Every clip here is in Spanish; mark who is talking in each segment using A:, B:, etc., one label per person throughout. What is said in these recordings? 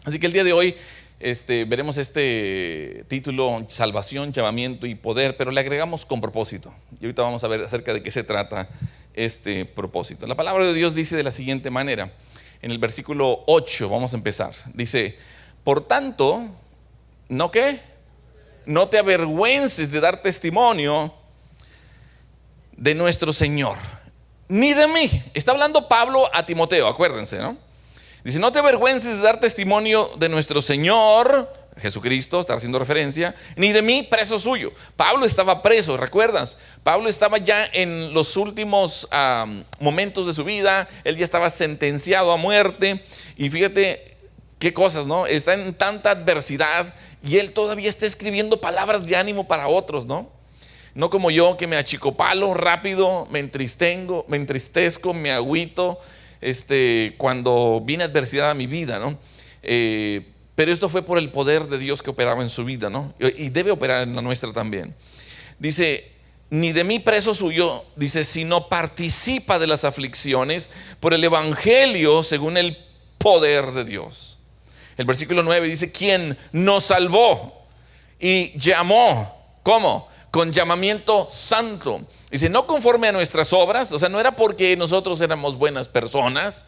A: Así que el día de hoy veremos este título: salvación, llamamiento y poder, pero le agregamos con propósito. Y ahorita vamos a ver acerca de qué se trata este propósito. La palabra de Dios dice de la siguiente manera, en el versículo 8, vamos a empezar. Dice: por tanto, ¿no qué? No te avergüences de dar testimonio de nuestro Señor, ni de mí. Está hablando Pablo a Timoteo, acuérdense, ¿no? Dice: no te avergüences de dar testimonio de nuestro Señor Jesucristo, está haciendo referencia, ni de mí, preso suyo. Pablo estaba preso, ¿recuerdas? Pablo estaba ya en los últimos momentos de su vida. Él ya estaba sentenciado a muerte. Y fíjate qué cosas, ¿no? Está en tanta adversidad y él todavía está escribiendo palabras de ánimo para otros, ¿no? No como yo, que me achicopalo rápido, me entristezco, me agüito cuando viene adversidad a mi vida, ¿no? Pero esto fue por el poder de Dios que operaba en su vida, ¿no? Y debe operar en la nuestra también. Dice: ni de mí, preso suyo, dice, sino participa de las aflicciones por el evangelio según el poder de Dios. El versículo 9 dice: quien nos salvó y llamó, ¿cómo? Con llamamiento santo. Dice: no conforme a nuestras obras, o sea, no era porque nosotros éramos buenas personas,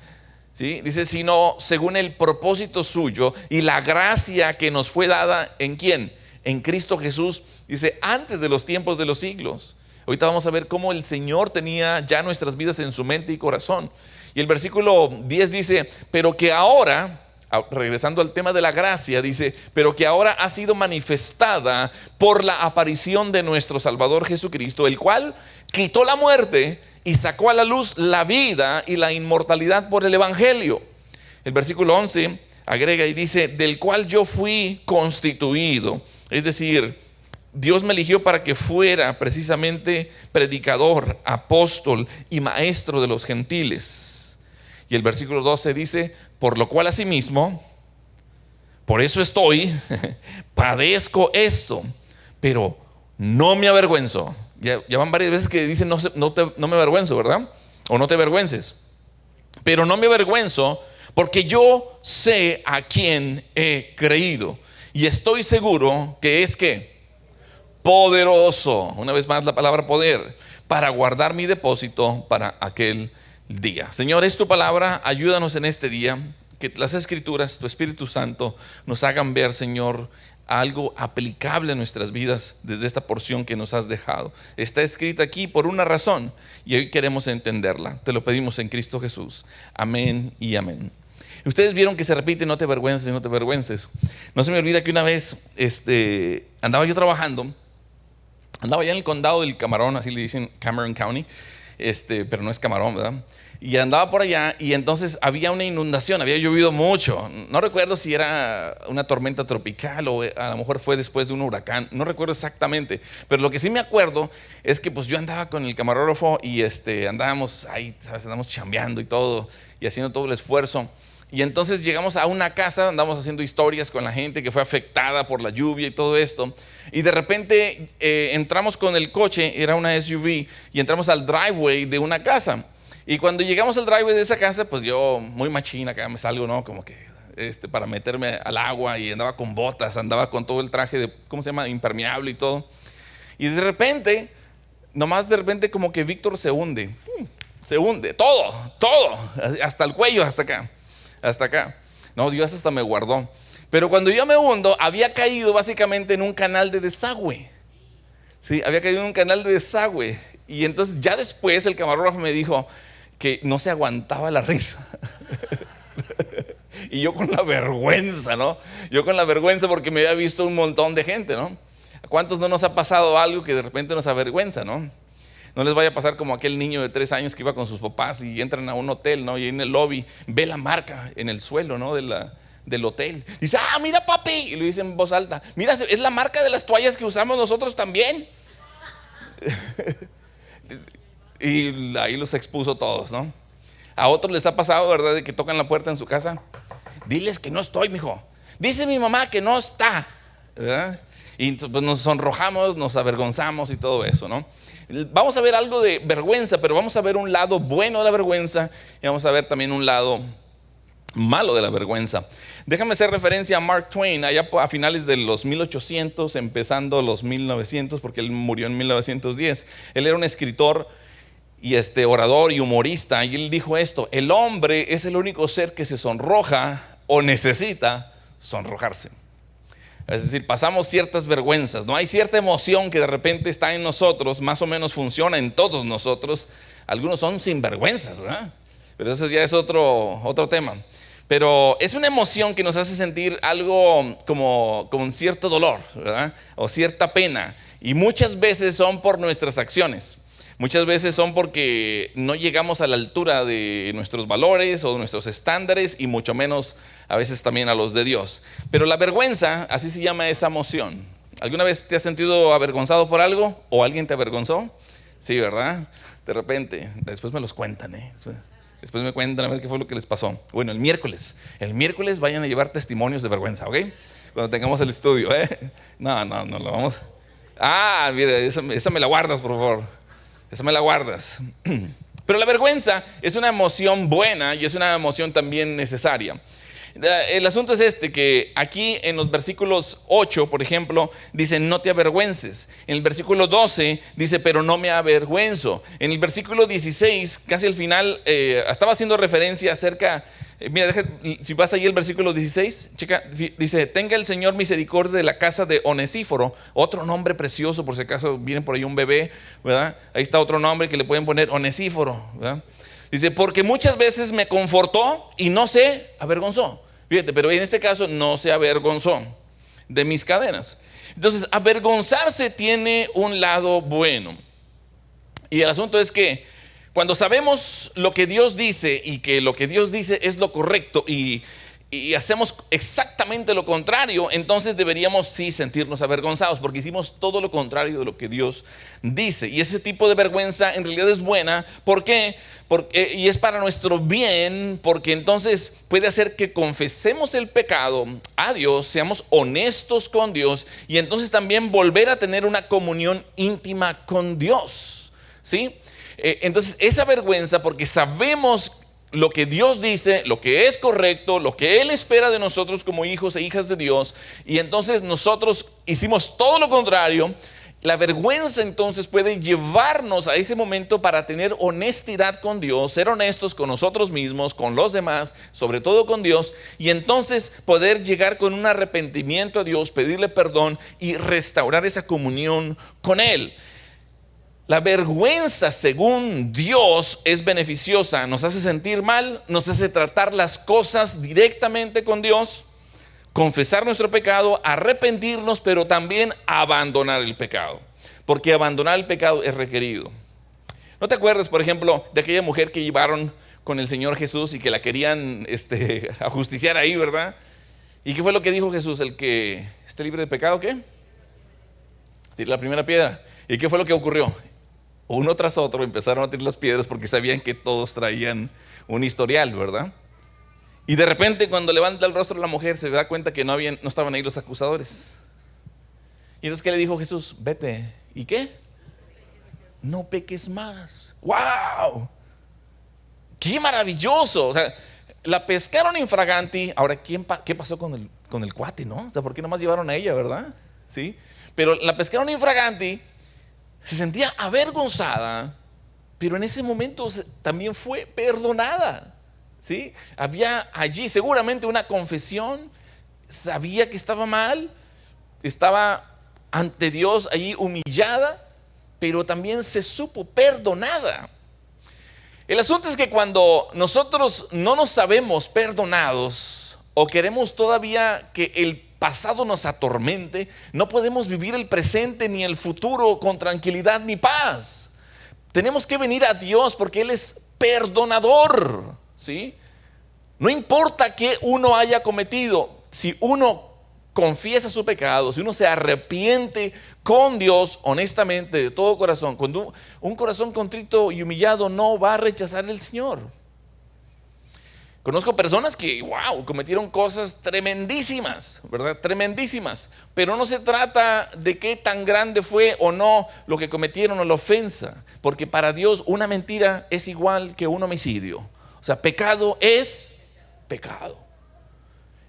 A: ¿sí? Dice: sino según el propósito suyo y la gracia que nos fue dada, ¿en quién? En Cristo Jesús. Dice: antes de los tiempos de los siglos. Ahorita vamos a ver cómo el Señor tenía ya nuestras vidas en su mente y corazón. Y el versículo 10 dice: pero que ahora, regresando al tema de la gracia, dice: pero que ahora ha sido manifestada por la aparición de nuestro Salvador Jesucristo, el cual quitó la muerte y sacó a la luz la vida y la inmortalidad por el evangelio. El versículo 11 agrega y dice: del cual yo fui constituido. Es decir, Dios me eligió para que fuera precisamente predicador, apóstol y maestro de los gentiles. Y el versículo 12 dice: por lo cual asimismo, por eso estoy, padezco esto, pero no me avergüenzo. Ya van varias veces que dicen no me avergüenzo, ¿verdad? O no te avergüences. Pero no me avergüenzo porque yo sé a quién he creído. Y estoy seguro que es que poderoso, una vez más la palabra poder, para guardar mi depósito para aquel día. Señor, es tu palabra, ayúdanos en este día, que las escrituras, tu Espíritu Santo, nos hagan ver, Señor, algo aplicable en nuestras vidas desde esta porción que nos has dejado. Está escrita aquí por una razón y hoy queremos entenderla. Te lo pedimos en Cristo Jesús. Amén y amén. Ustedes vieron que se repite: no te avergüences, no te avergüences. No se me olvida que una vez andaba yo trabajando. Andaba ya en el condado del Camarón, así le dicen, Cameron County, pero no es Camarón, ¿verdad? Y andaba por allá y entonces había una inundación, había llovido mucho. No recuerdo si era una tormenta tropical o a lo mejor fue después de un huracán, no recuerdo exactamente. Pero lo que sí me acuerdo es que pues yo andaba con el camarógrafo y andábamos ahí, ¿sabes? Andamos chambeando y todo y haciendo todo el esfuerzo. Y entonces llegamos a una casa, andamos haciendo historias con la gente que fue afectada por la lluvia y todo esto. Y de repente entramos con el coche, era una SUV, y entramos al driveway de una casa. Y cuando llegamos al driveway de esa casa, pues yo, muy machina, acá me salgo, ¿no? Como que para meterme al agua, y andaba con botas, andaba con todo el traje de, ¿cómo se llama? Impermeable y todo. Y de repente, nomás de repente como que Víctor se hunde, todo, hasta el cuello, hasta acá. No, Dios hasta me guardó. Pero cuando yo me hundo, había caído básicamente en un canal de desagüe. Sí, había caído en un canal de desagüe. Y entonces ya después el camarógrafo me dijo que no se aguantaba la risa. Y yo con la vergüenza, ¿no? Yo con la vergüenza porque me había visto un montón de gente, ¿no? ¿A cuántos no nos ha pasado algo que de repente nos avergüenza, ¿no? No les vaya a pasar como aquel niño de 3 años que iba con sus papás y entran a un hotel, ¿no? Y en el lobby ve la marca en el suelo, ¿no? Del hotel. Dice: mira, papi. Y le dice en voz alta: mira, es la marca de las toallas que usamos nosotros también. Y ahí los expuso todos, ¿no? A otros les ha pasado, ¿verdad? De que tocan la puerta en su casa. Diles que no estoy, mijo. Dice mi mamá que no está, ¿verdad? Y pues nos sonrojamos, nos avergonzamos y todo eso, ¿no? Vamos a ver algo de vergüenza, pero vamos a ver un lado bueno de la vergüenza y vamos a ver también un lado malo de la vergüenza. Déjame hacer referencia a Mark Twain, allá a finales de los 1800, empezando los 1900, porque él murió en 1910. Él era un escritor y orador y humorista, y él dijo esto: el hombre es el único ser que se sonroja o necesita sonrojarse. Es decir, pasamos ciertas vergüenzas, ¿no? Hay cierta emoción que de repente está en nosotros, más o menos funciona en todos nosotros. Algunos son sinvergüenzas, ¿verdad? Pero eso ya es otro tema. Pero es una emoción que nos hace sentir algo como con cierto dolor, ¿verdad? O cierta pena. Y muchas veces son por nuestras acciones. Muchas veces son porque no llegamos a la altura de nuestros valores o de nuestros estándares, y mucho menos a veces también a los de Dios. Pero la vergüenza, así se llama esa emoción. ¿Alguna vez te has sentido avergonzado por algo? ¿O alguien te avergonzó? Sí, ¿verdad? De repente, después me los cuentan, Después me cuentan a ver qué fue lo que les pasó. Bueno, el miércoles vayan a llevar testimonios de vergüenza, ¿ok? Cuando tengamos el estudio, No, lo vamos. Mira, esa me la guardas, por favor. Esa me la guardas. Pero la vergüenza es una emoción buena y es una emoción también necesaria. El asunto es que aquí en los versículos 8, por ejemplo, dice: no te avergüences. En el versículo 12 dice: pero no me avergüenzo. En el versículo 16, casi al final, estaba haciendo referencia acerca, mira, si vas ahí el versículo 16, checa, dice: tenga el Señor misericordia de la casa de Onesíforo. Otro nombre precioso, por si acaso viene por ahí un bebé, ¿verdad? Ahí está otro nombre que le pueden poner, Onesíforo, ¿verdad? Dice: porque muchas veces me confortó y no se avergonzó. Fíjate, pero en este caso no se avergonzó de mis cadenas. Entonces, avergonzarse tiene un lado bueno. Y el asunto es que cuando sabemos lo que Dios dice y que lo que Dios dice es lo correcto y hacemos exactamente lo contrario, entonces deberíamos sí sentirnos avergonzados, porque hicimos todo lo contrario de lo que Dios dice. Y ese tipo de vergüenza en realidad es buena. ¿Por qué? Y es para nuestro bien, porque entonces puede hacer que confesemos el pecado a Dios, seamos honestos con Dios, y entonces también volver a tener una comunión íntima con Dios, ¿sí? Entonces esa vergüenza, porque sabemos lo que Dios dice, lo que es correcto, lo que Él espera de nosotros como hijos e hijas de Dios, y entonces nosotros hicimos todo lo contrario. La vergüenza entonces puede llevarnos a ese momento para tener honestidad con Dios, ser honestos con nosotros mismos, con los demás, sobre todo con Dios, y entonces poder llegar con un arrepentimiento a Dios, pedirle perdón y restaurar esa comunión con Él. La vergüenza, según Dios, es beneficiosa. Nos hace sentir mal, nos hace tratar las cosas directamente con Dios, confesar nuestro pecado, arrepentirnos, pero también abandonar el pecado, porque abandonar el pecado es requerido. ¿No te acuerdas, por ejemplo, de aquella mujer que llevaron con el Señor Jesús y que la querían ajusticiar ahí, ¿verdad? ¿Y qué fue lo que dijo Jesús? El que esté libre de pecado, ¿qué? Tira la primera piedra. ¿Y qué fue lo que ocurrió? Uno tras otro empezaron a tirar las piedras, porque sabían que todos traían un historial, ¿verdad? Y de repente, cuando levanta el rostro de la mujer, se da cuenta que no estaban ahí los acusadores. Y entonces, ¿qué le dijo Jesús? Vete. ¿Y qué? No peques más. ¡Wow! ¡Qué maravilloso! O sea, la pescaron infraganti. Ahora, ¿qué pasó con el cuate, no? O sea, ¿por qué nomás llevaron a ella, verdad? ¿Sí? Pero la pescaron infraganti. Se sentía avergonzada, pero en ese momento también fue perdonada, ¿sí? Había allí seguramente una confesión, sabía que estaba mal, estaba ante Dios allí humillada, pero también se supo perdonada. El asunto es que cuando nosotros no nos sabemos perdonados, o queremos todavía que el pasado nos atormente, no podemos vivir el presente ni el futuro con tranquilidad ni paz. Tenemos que venir a Dios, porque Él es perdonador, ¿sí? No importa que uno haya cometido, si uno confiesa su pecado, si uno se arrepiente con Dios honestamente de todo corazón, cuando un corazón contrito y humillado no va a rechazar el Señor. Conozco personas que, cometieron cosas tremendísimas, ¿verdad? Tremendísimas. Pero no se trata de qué tan grande fue o no lo que cometieron o la ofensa. Porque para Dios una mentira es igual que un homicidio. O sea, pecado es pecado.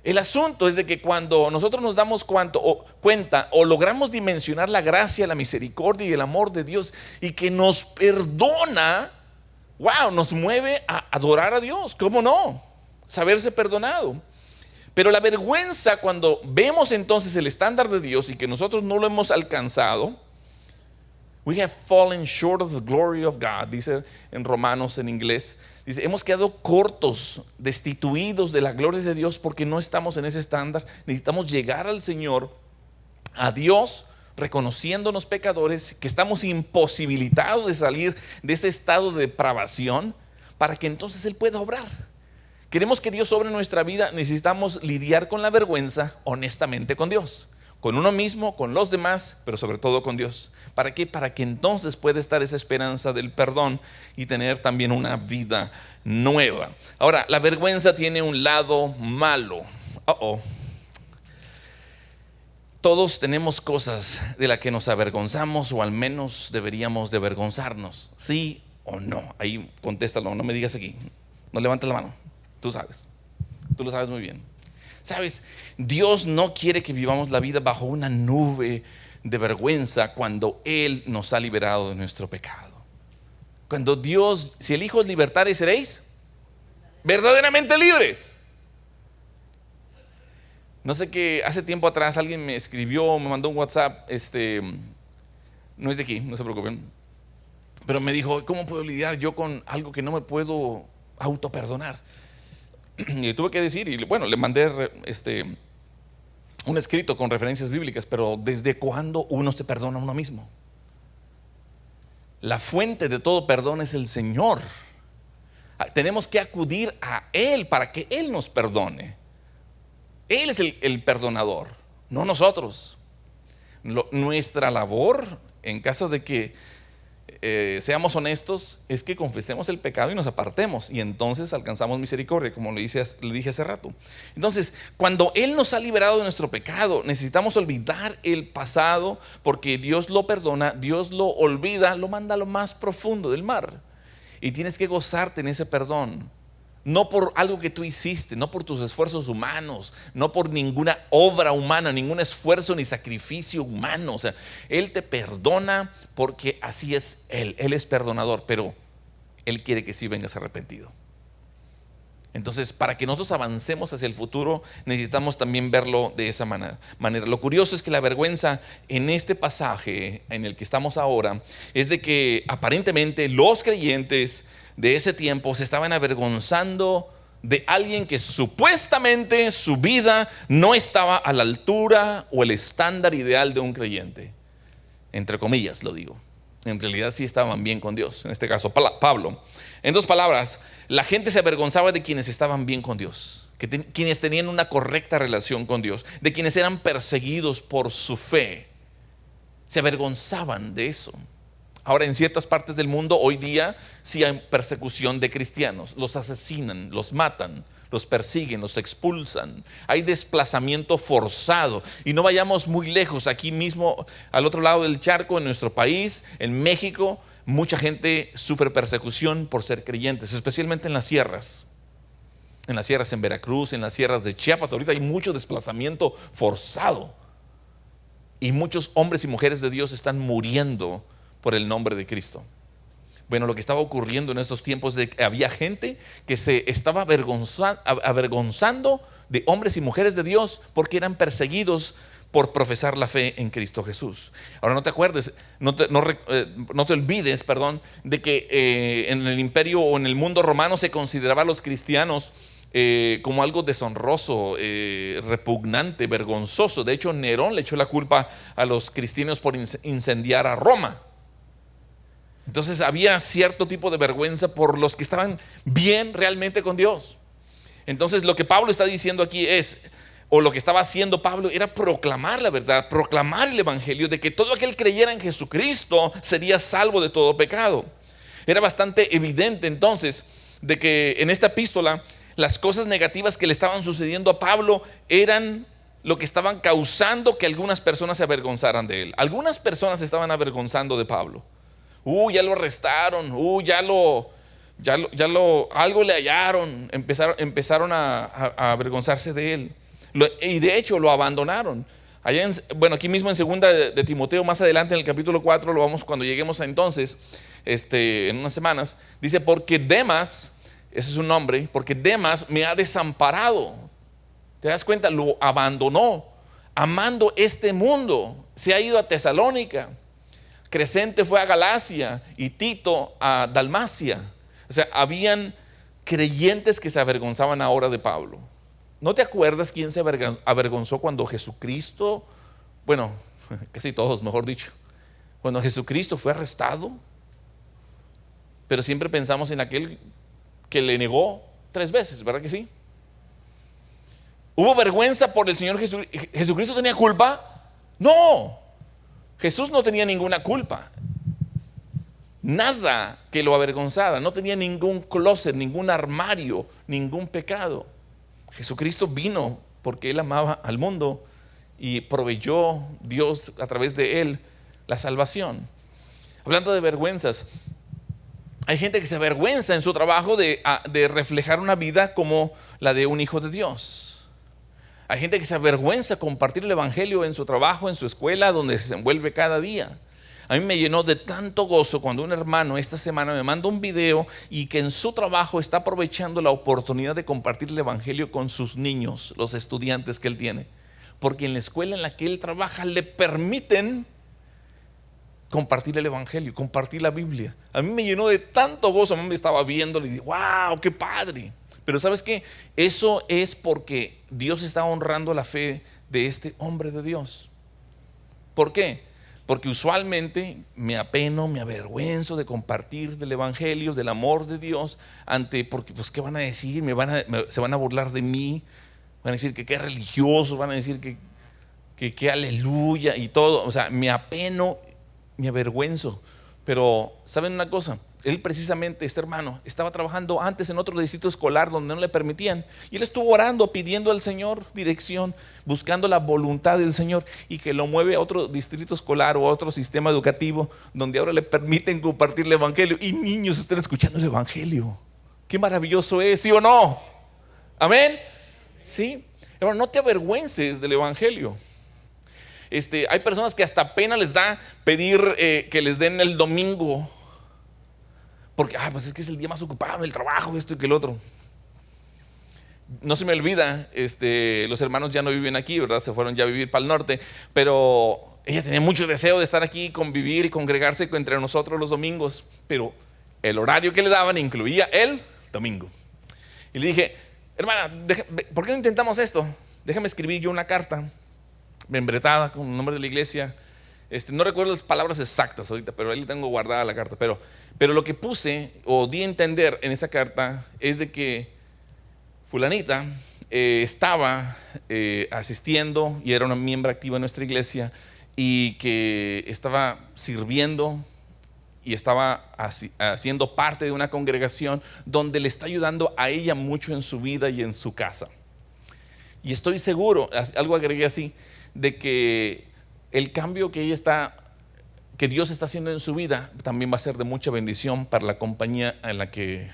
A: El asunto es de que cuando nosotros nos damos cuenta o logramos dimensionar la gracia, la misericordia y el amor de Dios y que nos perdona, wow, nos mueve a adorar a Dios. ¿Cómo no? Saberse perdonado. Pero la vergüenza, cuando vemos entonces el estándar de Dios y que nosotros no lo hemos alcanzado, we have fallen short of the glory of God, dice en Romanos en inglés. Dice, hemos quedado cortos, destituidos de la gloria de Dios porque no estamos en ese estándar. Necesitamos llegar al Señor, a Dios, reconociéndonos pecadores, que estamos imposibilitados de salir de ese estado de depravación para que entonces Él pueda obrar. Queremos que Dios obre en nuestra vida, necesitamos lidiar con la vergüenza honestamente con Dios, con uno mismo, con los demás, pero sobre todo con Dios. ¿Para qué? Para que entonces pueda estar esa esperanza del perdón y tener también una vida nueva. Ahora, la vergüenza tiene un lado malo. Todos tenemos cosas de las que nos avergonzamos, o al menos deberíamos de avergonzarnos. ¿Sí o no? Ahí contéstalo, no me digas aquí. No levantes la mano. Tú sabes. Tú lo sabes muy bien. Sabes, Dios no quiere que vivamos la vida bajo una nube de vergüenza cuando Él nos ha liberado de nuestro pecado. Cuando Dios, si el Hijo os libertare, seréis verdaderamente libres. No sé, que hace tiempo atrás alguien me escribió, me mandó un WhatsApp, no es de aquí, no se preocupen, pero me dijo, ¿cómo puedo lidiar yo con algo que no me puedo autoperdonar? Y tuve que decir, y bueno, le mandé un escrito con referencias bíblicas, pero ¿desde cuándo uno se perdona a uno mismo? La fuente de todo perdón es el Señor. Tenemos que acudir a Él para que Él nos perdone. Él es el perdonador, no nosotros. Nuestra labor, en caso de que seamos honestos, es que confesemos el pecado y nos apartemos, y entonces alcanzamos misericordia, como le dije hace rato. Entonces, cuando Él nos ha liberado de nuestro pecado, necesitamos olvidar el pasado, porque Dios lo perdona, Dios lo olvida, lo manda a lo más profundo del mar, y tienes que gozarte en ese perdón. No por algo que tú hiciste, no por tus esfuerzos humanos, no por ninguna obra humana, ningún esfuerzo ni sacrificio humano. O sea, Él te perdona porque así es Él. Él es perdonador, pero Él quiere que sí vengas arrepentido. Entonces, para que nosotros avancemos hacia el futuro, necesitamos también verlo de esa manera. Lo curioso es que la vergüenza en este pasaje en el que estamos ahora es de que aparentemente los creyentes de ese tiempo se estaban avergonzando de alguien que supuestamente su vida no estaba a la altura o el estándar ideal de un creyente. Entre comillas lo digo. En realidad sí estaban bien con Dios. En este caso Pablo. En dos palabras, la gente se avergonzaba de quienes estaban bien con Dios, quienes tenían una correcta relación con Dios, de quienes eran perseguidos por su fe. Se avergonzaban de eso. Ahora, en ciertas partes del mundo hoy día sí hay persecución de cristianos. Los asesinan, los matan, los persiguen, los expulsan. Hay desplazamiento forzado. Y no vayamos muy lejos. Aquí mismo, al otro lado del charco, en nuestro país, en México, mucha gente sufre persecución por ser creyentes, especialmente en las sierras. En las sierras en Veracruz, en las sierras de Chiapas. Ahorita hay mucho desplazamiento forzado. Y muchos hombres y mujeres de Dios están muriendo por el nombre de Cristo. Bueno, lo que estaba ocurriendo en estos tiempos es que había gente que se estaba avergonzando de hombres y mujeres de Dios porque eran perseguidos por profesar la fe en Cristo Jesús. Ahora no te olvides, de que en el imperio o en el mundo romano se consideraba a los cristianos como algo deshonroso, repugnante, vergonzoso. De hecho, Nerón le echó la culpa a los cristianos por incendiar a Roma. Entonces había cierto tipo de vergüenza por los que estaban bien realmente con Dios. Entonces lo que Pablo está diciendo aquí o lo que estaba haciendo Pablo, era proclamar la verdad, proclamar el evangelio de que todo aquel creyera en Jesucristo sería salvo de todo pecado. Era bastante evidente entonces de que en esta epístola las cosas negativas que le estaban sucediendo a Pablo eran lo que estaban causando que algunas personas se avergonzaran de él. Algunas personas se estaban avergonzando de Pablo. Ya lo arrestaron, algo le hallaron, empezaron a avergonzarse de él. Y de hecho lo abandonaron. Aquí mismo en segunda de Timoteo, más adelante en el capítulo 4, lo vamos cuando lleguemos a entonces, en unas semanas, dice, porque Demas, ese es su nombre, porque Demas me ha desamparado. ¿Te das cuenta? Lo abandonó, amando este mundo. Se ha ido a Tesalónica. Crescente fue a Galacia y Tito a Dalmacia. O sea, habían creyentes que se avergonzaban ahora de Pablo. ¿No te acuerdas quién se avergonzó cuando Jesucristo, bueno, casi todos, mejor dicho, cuando Jesucristo fue arrestado? Pero siempre pensamos en aquel que le negó 3 veces, ¿verdad que sí? ¿Hubo vergüenza por el Señor Jesús? ¿Jesucristo tenía culpa? No, Jesús no tenía ninguna culpa. Nada que lo avergonzara, no tenía ningún closet, ningún armario, ningún pecado. Jesucristo vino porque Él amaba al mundo y proveyó Dios a través de Él la salvación. Hablando de vergüenzas, hay gente que se avergüenza en su trabajo de reflejar una vida como la de un hijo de Dios. Hay gente que se avergüenza compartir el evangelio en su trabajo, en su escuela, donde se envuelve cada día. A mí me llenó de tanto gozo cuando un hermano esta semana me manda un video y que en su trabajo está aprovechando la oportunidad de compartir el evangelio con sus niños, los estudiantes que él tiene. Porque en la escuela en la que él trabaja le permiten compartir el evangelio, compartir la Biblia. A mí me llenó de tanto gozo. A mí me estaba viendo y dije, wow, qué padre. Pero ¿sabes qué? Eso es porque Dios está honrando la fe de este hombre de Dios. ¿Por qué? Porque usualmente me apeno, me avergüenzo de compartir del evangelio, del amor de Dios, porque pues ¿qué van a decir? Se van a burlar de mí, van a decir que qué religioso, van a decir que aleluya y todo. O sea, me apeno, me avergüenzo. Pero ¿saben una cosa? Él precisamente, este hermano, estaba trabajando antes en otro distrito escolar donde no le permitían. Y él estuvo orando, pidiendo al Señor dirección, buscando la voluntad del Señor, y que lo mueve a otro distrito escolar o a otro sistema educativo donde ahora le permiten compartir el evangelio y niños están escuchando el evangelio. Qué maravilloso es, ¿sí o no? Amén. Sí. Hermano, no te avergüences del evangelio. Hay personas que hasta pena les da pedir que les den el domingo, porque pues es que es el día más ocupado, el trabajo, esto y que el otro. No se me olvida, los hermanos ya no viven aquí, ¿verdad? Se fueron ya a vivir para el norte, pero ella tenía mucho deseo de estar aquí, convivir y congregarse entre nosotros los domingos, pero el horario que le daban incluía el domingo. Y le dije, hermana, ¿por qué no intentamos esto? Déjame escribir yo una carta membretada con el nombre de la iglesia. No recuerdo las palabras exactas ahorita, pero ahí tengo guardada la carta. Pero lo que puse o di a entender en esa carta es de que fulanita estaba asistiendo y era una miembro activa de nuestra iglesia, y que estaba sirviendo y estaba haciendo parte de una congregación donde le está ayudando a ella mucho en su vida y en su casa. Y estoy seguro, algo agregué así, de que el cambio que Dios está haciendo en su vida también va a ser de mucha bendición para la compañía en la que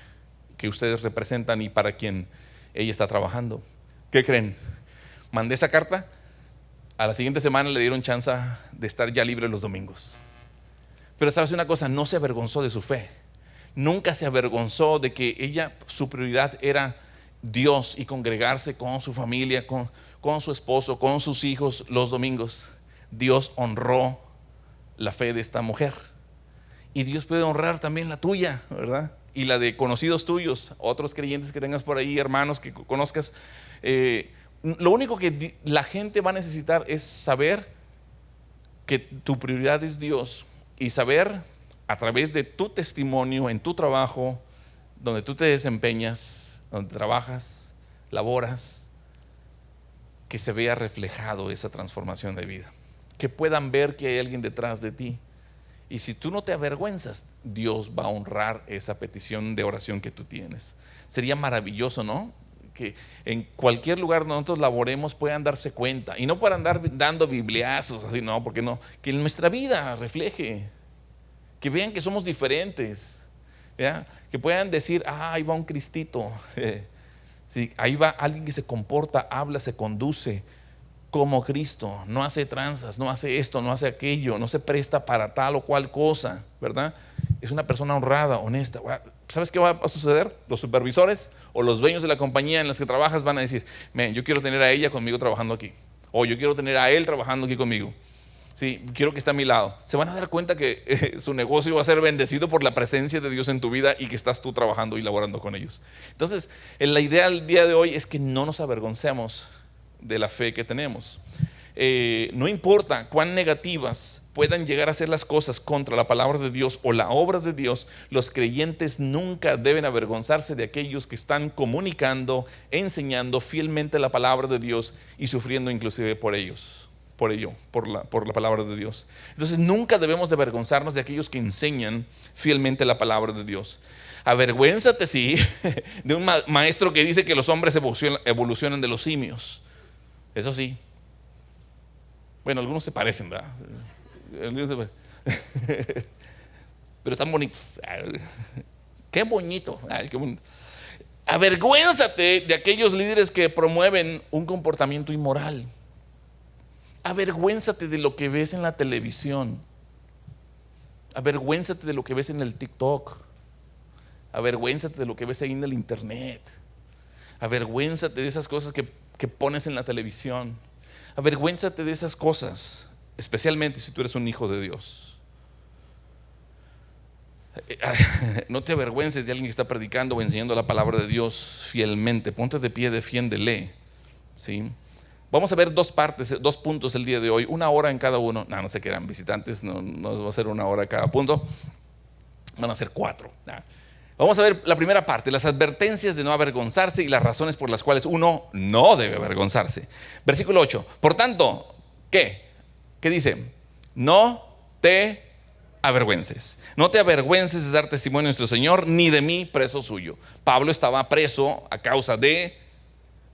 A: ustedes representan y para quien ella está trabajando. ¿Qué creen? Mandé esa carta, a la siguiente semana le dieron chance de estar ya libre los domingos. Pero sabes una cosa, no se avergonzó de su fe, nunca se avergonzó de que ella, su prioridad era Dios y congregarse con su familia, con su esposo, con sus hijos los domingos. Dios honró la fe de esta mujer, y Dios puede honrar también la tuya, ¿verdad? Y la de conocidos tuyos, otros creyentes que tengas por ahí, hermanos que conozcas. Lo único que la gente va a necesitar es saber que tu prioridad es Dios, y saber a través de tu testimonio en tu trabajo, donde tú te desempeñas, donde trabajas, laboras, que se vea reflejado esa transformación de vida, que puedan ver que hay alguien detrás de ti. Y si tú no te avergüenzas, Dios va a honrar esa petición de oración que tú tienes. Sería maravilloso, ¿no? Que en cualquier lugar donde nosotros laboremos puedan darse cuenta, y no para andar dando bibliazos así, no, porque no, que en nuestra vida refleje, que vean que somos diferentes, ¿ya? Que puedan decir, ahí va un Cristito. Sí, ahí va alguien que se comporta, habla, se conduce como Cristo, no hace tranzas, no hace esto, no hace aquello, no se presta para tal o cual cosa, ¿verdad? Es una persona honrada, honesta. ¿Sabes qué va a suceder? Los supervisores o los dueños de la compañía en la que trabajas van a decir, yo quiero tener a ella conmigo trabajando aquí, o yo quiero tener a él trabajando aquí conmigo. Sí, quiero que esté a mi lado. Se van a dar cuenta que su negocio va a ser bendecido por la presencia de Dios en tu vida y que estás tú trabajando y laborando con ellos. Entonces, la idea del día de hoy es que no nos avergoncemos de la fe que tenemos. No importa cuán negativas puedan llegar a ser las cosas contra la palabra de Dios o la obra de Dios, los creyentes nunca deben avergonzarse de aquellos que están comunicando, enseñando fielmente la palabra de Dios y sufriendo inclusive por la palabra de Dios. Entonces nunca debemos de avergonzarnos de aquellos que enseñan fielmente la palabra de Dios. Avergüénzate, sí, de un maestro que dice que los hombres evolucionan de los simios. Eso sí. Bueno, algunos se parecen, ¿verdad? Pero están bonitos. Qué bonito. Qué bonito. Avergüénzate de aquellos líderes que promueven un comportamiento inmoral. Avergüénzate de lo que ves en la televisión. Avergüénzate de lo que ves en el TikTok. Avergüénzate de lo que ves ahí en el internet. Avergüénzate de esas cosas que pones en la televisión. Avergüénzate de esas cosas, especialmente si tú eres un hijo de Dios. No te avergüences de alguien que está predicando o enseñando la palabra de Dios fielmente. Ponte de pie, defiéndele. ¿Sí? Vamos a ver dos puntos el día de hoy, 1 hora en cada uno. No se quedan visitantes, no va a ser 1 hora cada punto, van a ser 4. Vamos a ver la primera parte, las advertencias de no avergonzarse y las razones por las cuales uno no debe avergonzarse. Versículo 8. Por tanto, ¿qué dice? No te avergüences. No te avergüences de dar testimonio de nuestro Señor, ni de mí, preso suyo. Pablo estaba preso a causa de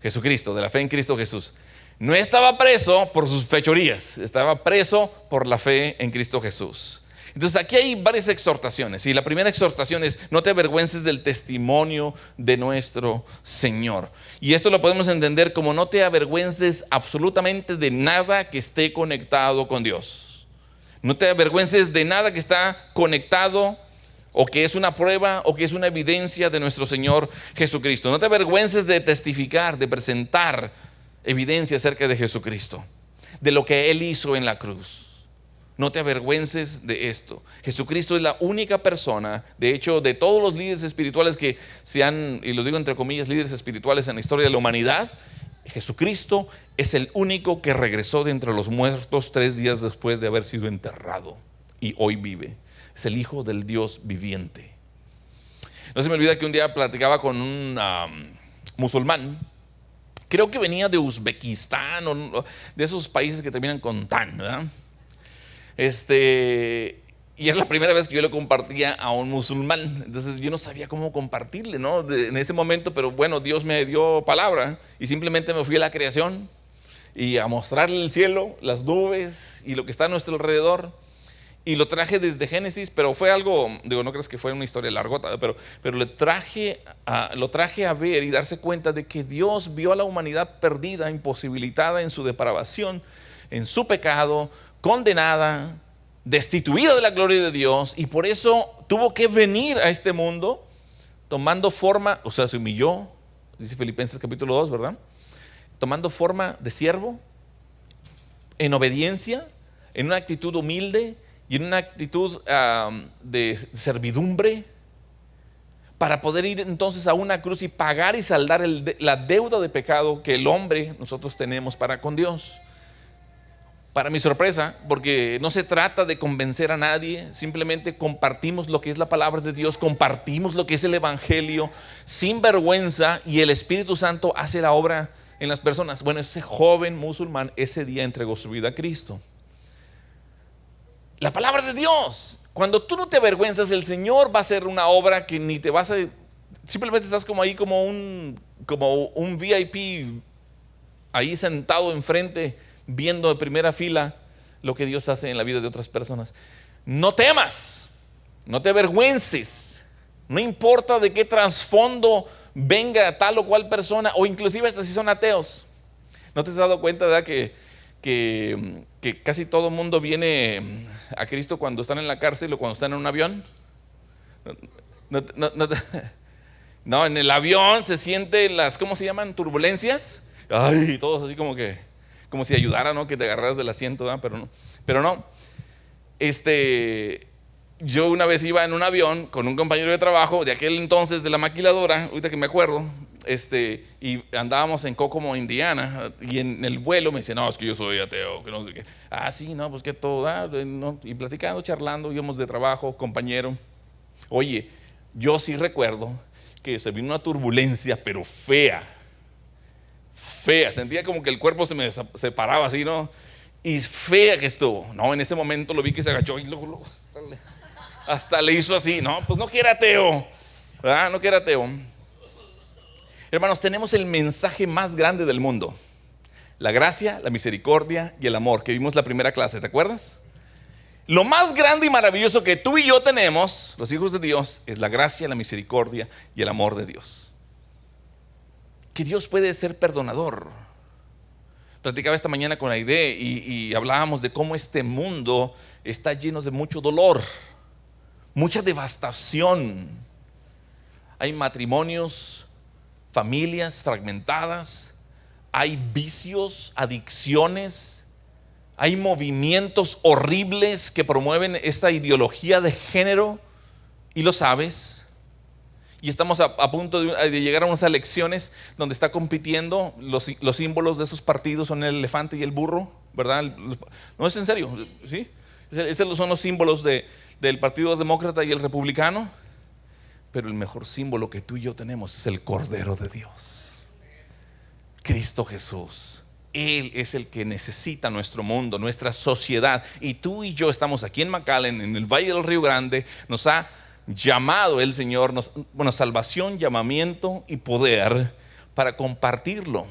A: Jesucristo, de la fe en Cristo Jesús. No estaba preso por sus fechorías, estaba preso por la fe en Cristo Jesús. Entonces aquí hay varias exhortaciones, y la primera exhortación es: no te avergüences del testimonio de nuestro Señor. Y esto lo podemos entender como: no te avergüences absolutamente de nada que esté conectado con Dios. No te avergüences de nada que está conectado, o que es una prueba, o que es una evidencia de nuestro Señor Jesucristo. No te avergüences de testificar, de presentar evidencia acerca de Jesucristo, de lo que Él hizo en la cruz. No te avergüences de esto. Jesucristo es la única persona, de hecho, de todos los líderes espirituales que se han, y lo digo entre comillas, líderes espirituales en la historia de la humanidad, Jesucristo es el único que regresó de entre los muertos 3 días después de haber sido enterrado, y hoy vive. Es el Hijo del Dios viviente. No se me olvida que un día platicaba con un musulmán. Creo que venía de Uzbekistán, o de esos países que terminan con tan, ¿verdad? Y era la primera vez que yo le compartía a un musulmán. Entonces yo no sabía cómo compartirle, ¿no? En ese momento, pero bueno, Dios me dio palabra, y simplemente me fui a la creación y a mostrarle el cielo, las nubes y lo que está a nuestro alrededor. Y lo traje desde Génesis, pero fue algo, no crees que fue una historia largota, pero lo traje a ver y darse cuenta de que Dios vio a la humanidad perdida, imposibilitada en su depravación, en su pecado, condenada, destituida de la gloria de Dios, y por eso tuvo que venir a este mundo tomando forma, o sea, se humilló, dice Filipenses capítulo 2, ¿verdad? Tomando forma de siervo, en obediencia, en una actitud humilde y en una actitud de servidumbre, para poder ir entonces a una cruz y pagar y saldar la deuda de pecado que el hombre, nosotros tenemos para con Dios. Para mi sorpresa, porque no se trata de convencer a nadie, simplemente compartimos lo que es la palabra de Dios, compartimos lo que es el evangelio sin vergüenza, y el Espíritu Santo hace la obra en las personas. Bueno, ese joven musulmán ese día entregó su vida a Cristo. La palabra de Dios, cuando tú no te avergüenzas, el Señor va a hacer una obra que ni te vas a, simplemente estás como ahí como un VIP ahí sentado enfrente, viendo de primera fila lo que Dios hace en la vida de otras personas. No temas, no te avergüences, No importa de qué trasfondo venga tal o cual persona, o inclusive hasta si son ateos. ¿No te has dado cuenta, verdad, que casi todo el mundo viene a Cristo cuando están en la cárcel o cuando están en un avión? No, no, no, no, en el avión se sienten las, ¿cómo se llaman? Turbulencias. Ay, todos así como si ayudara, ¿no? Que te agarraras del asiento, ¿verdad? Pero no. Yo una vez iba en un avión con un compañero de trabajo de aquel entonces de la maquiladora, ahorita que me acuerdo, y andábamos en Kokomo, Indiana, y en el vuelo me dice, no, es que yo soy ateo, que no sé qué. Sí, no, pues que todo, no. Y platicando, charlando, íbamos de trabajo, compañero. Oye, yo sí recuerdo que se vino una turbulencia, pero fea, sentía como que el cuerpo se me separaba así, ¿no? Y fea que estuvo. No, en ese momento lo vi que se agachó y luego hasta le hizo así. No, pues no que era ateo, ¿verdad? No que era ateo. Hermanos, tenemos el mensaje más grande del mundo: la gracia, la misericordia y el amor, que vimos la primera clase, ¿te acuerdas? Lo más grande y maravilloso que tú y yo tenemos, los hijos de Dios, es la gracia, la misericordia y el amor de Dios. Que Dios puede ser perdonador. Platicaba esta mañana con Aide y hablábamos de cómo este mundo está lleno de mucho dolor, mucha devastación. Hay matrimonios, familias fragmentadas, hay vicios, adicciones, hay movimientos horribles que promueven esta ideología de género, y lo sabes. Y estamos a punto de llegar a unas elecciones donde está compitiendo, los símbolos de esos partidos son el elefante y el burro, ¿verdad? No, es en serio, ¿sí? Esos son los símbolos del Partido Demócrata y el Republicano. Pero el mejor símbolo que tú y yo tenemos es el Cordero de Dios, Cristo Jesús. Él es el que necesita nuestro mundo, nuestra sociedad. Y tú y yo estamos aquí en McAllen, en el Valle del Río Grande. Nos ha llamado el Señor, salvación, llamamiento y poder para compartirlo.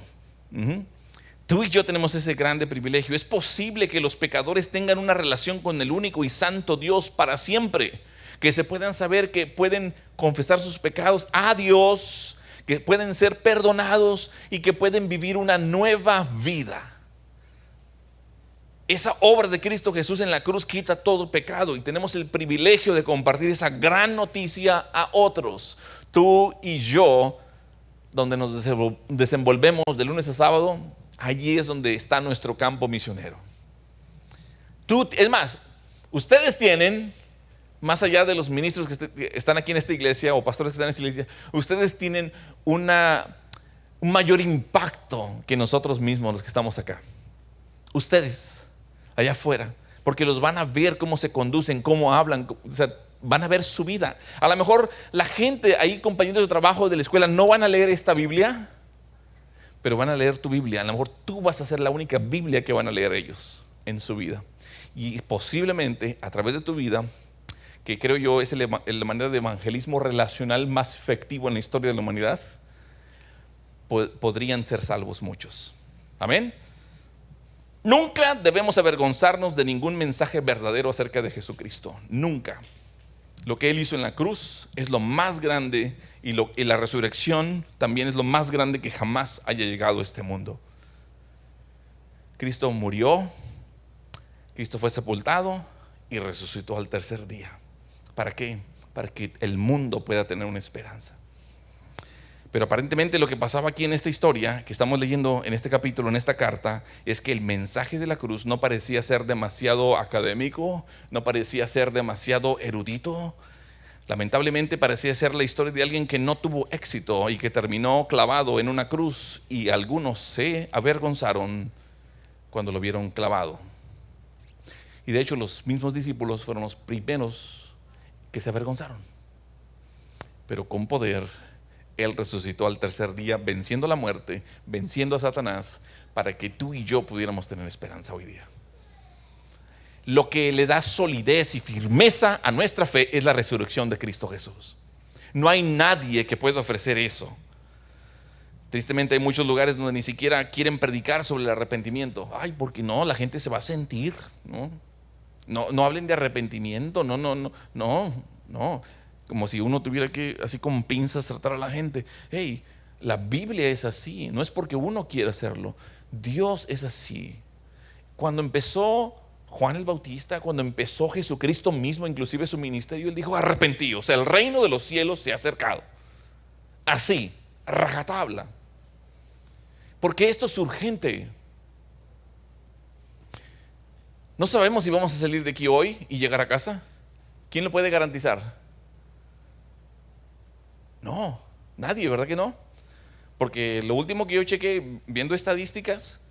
A: Tú y yo tenemos ese grande privilegio. Es posible que los pecadores tengan una relación con el único y santo Dios para siempre, que se puedan saber que pueden confesar sus pecados a Dios, que pueden ser perdonados y que pueden vivir una nueva vida. Esa obra de Cristo Jesús en la cruz quita todo pecado, y tenemos el privilegio de compartir esa gran noticia a otros. Tú y yo, donde nos desenvolvemos de lunes a sábado, allí es donde está nuestro campo misionero. Es más, ustedes tienen, más allá de los ministros que están aquí en esta iglesia o pastores que están en esta iglesia, ustedes tienen un mayor impacto que nosotros mismos, los que estamos acá. Ustedes allá afuera, porque los van a ver cómo se conducen, cómo hablan, o sea, van a ver su vida. A lo mejor la gente ahí, compañeros de trabajo de la escuela, no van a leer esta Biblia, pero van a leer tu Biblia. A lo mejor tú vas a ser la única Biblia que van a leer ellos en su vida. Y posiblemente a través de tu vida, que creo yo es la manera de evangelismo relacional más efectivo en la historia de la humanidad, podrían ser salvos muchos. Amén. Nunca debemos avergonzarnos de ningún mensaje verdadero acerca de Jesucristo. Nunca. Lo que Él hizo en la cruz es lo más grande, y la resurrección también es lo más grande que jamás haya llegado a este mundo. Cristo murió, Cristo fue sepultado y resucitó al tercer día. ¿Para qué? Para que el mundo pueda tener una esperanza. Pero aparentemente lo que pasaba aquí en esta historia que estamos leyendo en este capítulo, en esta carta, es que el mensaje de la cruz no parecía ser demasiado académico, no parecía ser demasiado erudito. Lamentablemente parecía ser la historia de alguien que no tuvo éxito y que terminó clavado en una cruz, y algunos se avergonzaron cuando lo vieron clavado. Y de hecho los mismos discípulos fueron los primeros que se avergonzaron. Pero con poder Él resucitó al tercer día, venciendo la muerte, venciendo a Satanás, para que tú y yo pudiéramos tener esperanza hoy día. Lo que le da solidez y firmeza a nuestra fe es la resurrección de Cristo Jesús. No hay nadie que pueda ofrecer eso. Tristemente hay muchos lugares donde ni siquiera quieren predicar sobre el arrepentimiento. Porque no, la gente se va a sentir, ¿no? No hablen de arrepentimiento, no. como si uno tuviera que, así con pinzas, tratar a la gente. Hey, la Biblia es así, no es porque uno quiera hacerlo. Dios es así. Cuando empezó Juan el Bautista, cuando empezó Jesucristo mismo, inclusive su ministerio, él dijo: arrepentíos, o sea, el reino de los cielos se ha acercado. Así, rajatabla. Porque esto es urgente. No sabemos si vamos a salir de aquí hoy y llegar a casa. ¿Quién lo puede garantizar? No, nadie, ¿verdad que no? Porque lo último que yo chequé, viendo estadísticas,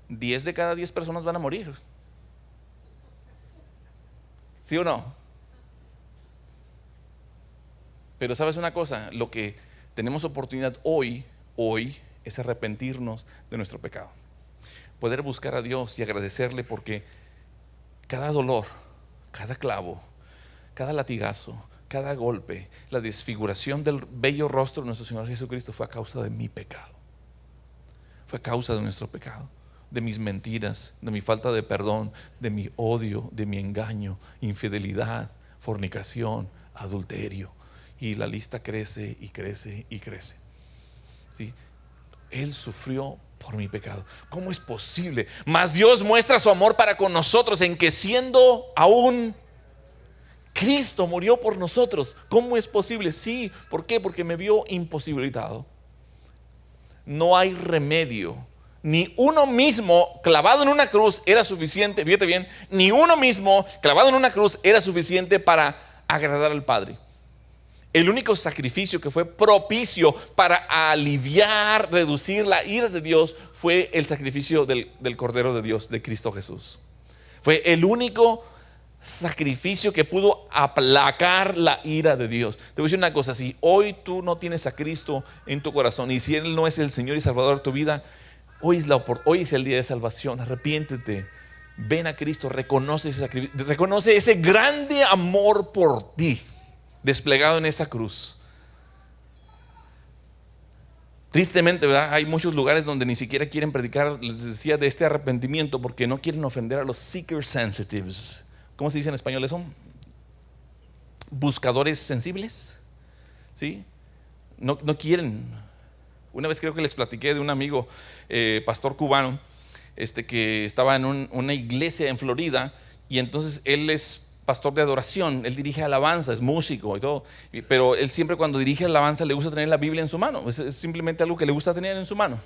A: 10 de cada 10 personas van a morir. ¿Sí o no? Pero sabes una cosa, lo que tenemos oportunidad hoy es arrepentirnos de nuestro pecado. Poder buscar a Dios y agradecerle, porque cada dolor, cada clavo, cada latigazo, cada golpe, la desfiguración del bello rostro de nuestro Señor Jesucristo fue a causa de mi pecado. Fue a causa de nuestro pecado, de mis mentiras, de mi falta de perdón, de mi odio, de mi engaño, infidelidad, fornicación, adulterio. Y la lista crece y crece y crece. ¿Sí? Él sufrió por mi pecado. ¿Cómo es posible? Mas Dios muestra su amor para con nosotros en que, siendo aún, Cristo murió por nosotros. ¿Cómo es posible? Sí, ¿por qué? Porque me vio imposibilitado. No hay remedio. Ni uno mismo clavado en una cruz era suficiente. Fíjate bien, ni uno mismo clavado en una cruz era suficiente para agradar al Padre. El único sacrificio que fue propicio para aliviar, reducir la ira de Dios, fue el sacrificio del Cordero de Dios, de Cristo Jesús. Fue el único sacrificio que pudo aplacar la ira de Dios. Te voy a decir una cosa: si hoy tú no tienes a Cristo en tu corazón, y si Él no es el Señor y Salvador de tu vida, hoy es el día de salvación. Arrepiéntete, ven a Cristo, reconoce ese grande amor por ti, desplegado en esa cruz. Tristemente, ¿verdad? Hay muchos lugares donde ni siquiera quieren predicar, les decía, de este arrepentimiento, porque no quieren ofender a los seeker sensitives. ¿Cómo se dice en español eso? Buscadores sensibles. ¿Sí? No quieren. Una vez creo que les platiqué de un amigo, pastor cubano, que estaba en una iglesia en Florida, y entonces él es pastor de adoración, él dirige alabanza, es músico y todo, pero él siempre, cuando dirige alabanza, le gusta tener la Biblia en su mano. Es simplemente algo que le gusta tener en su mano.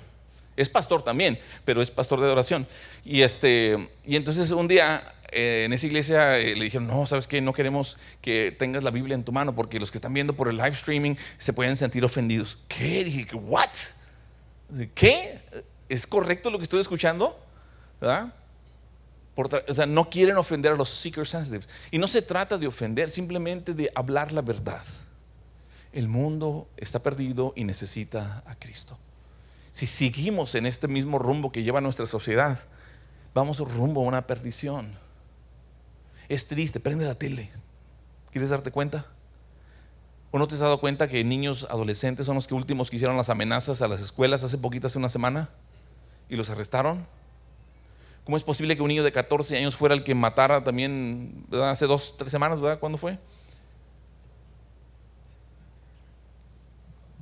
A: Es pastor también, pero es pastor de adoración. Y entonces un día en esa iglesia le dijeron: no, ¿sabes qué? No queremos que tengas la Biblia en tu mano, porque los que están viendo por el live streaming se pueden sentir ofendidos. ¿Qué? Dije: ¿what? ¿Qué? ¿Es correcto lo que estoy escuchando? ¿Verdad? O sea, no quieren ofender a los seeker sensitives. Y no se trata de ofender, simplemente de hablar la verdad. El mundo está perdido y necesita a Cristo. Si seguimos en este mismo rumbo que lleva nuestra sociedad, vamos rumbo a una perdición. Es triste. Prende la tele. ¿Quieres darte cuenta? ¿O no te has dado cuenta que niños adolescentes son los que últimos que hicieron las amenazas a las escuelas hace poquito, hace una semana? Y los arrestaron. ¿Cómo es posible que un niño de 14 años fuera el que matara también, ¿verdad? Hace 2, 3 semanas, ¿verdad? ¿Cuándo fue?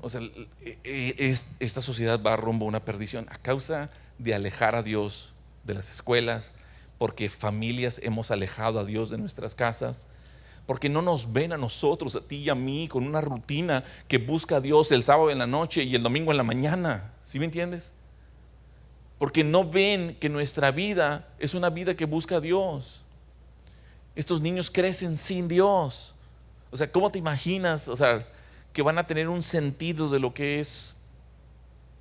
A: O sea, esta sociedad va rumbo a una perdición a causa de alejar a Dios de las escuelas, porque familias hemos alejado a Dios de nuestras casas, porque no nos ven a nosotros, a ti y a mí, con una rutina que busca a Dios el sábado en la noche y el domingo en la mañana. ¿Sí me entiendes? Porque no ven que nuestra vida es una vida que busca a Dios. Estos niños crecen sin Dios. O sea, ¿cómo te imaginas? O sea, que van a tener un sentido de lo que es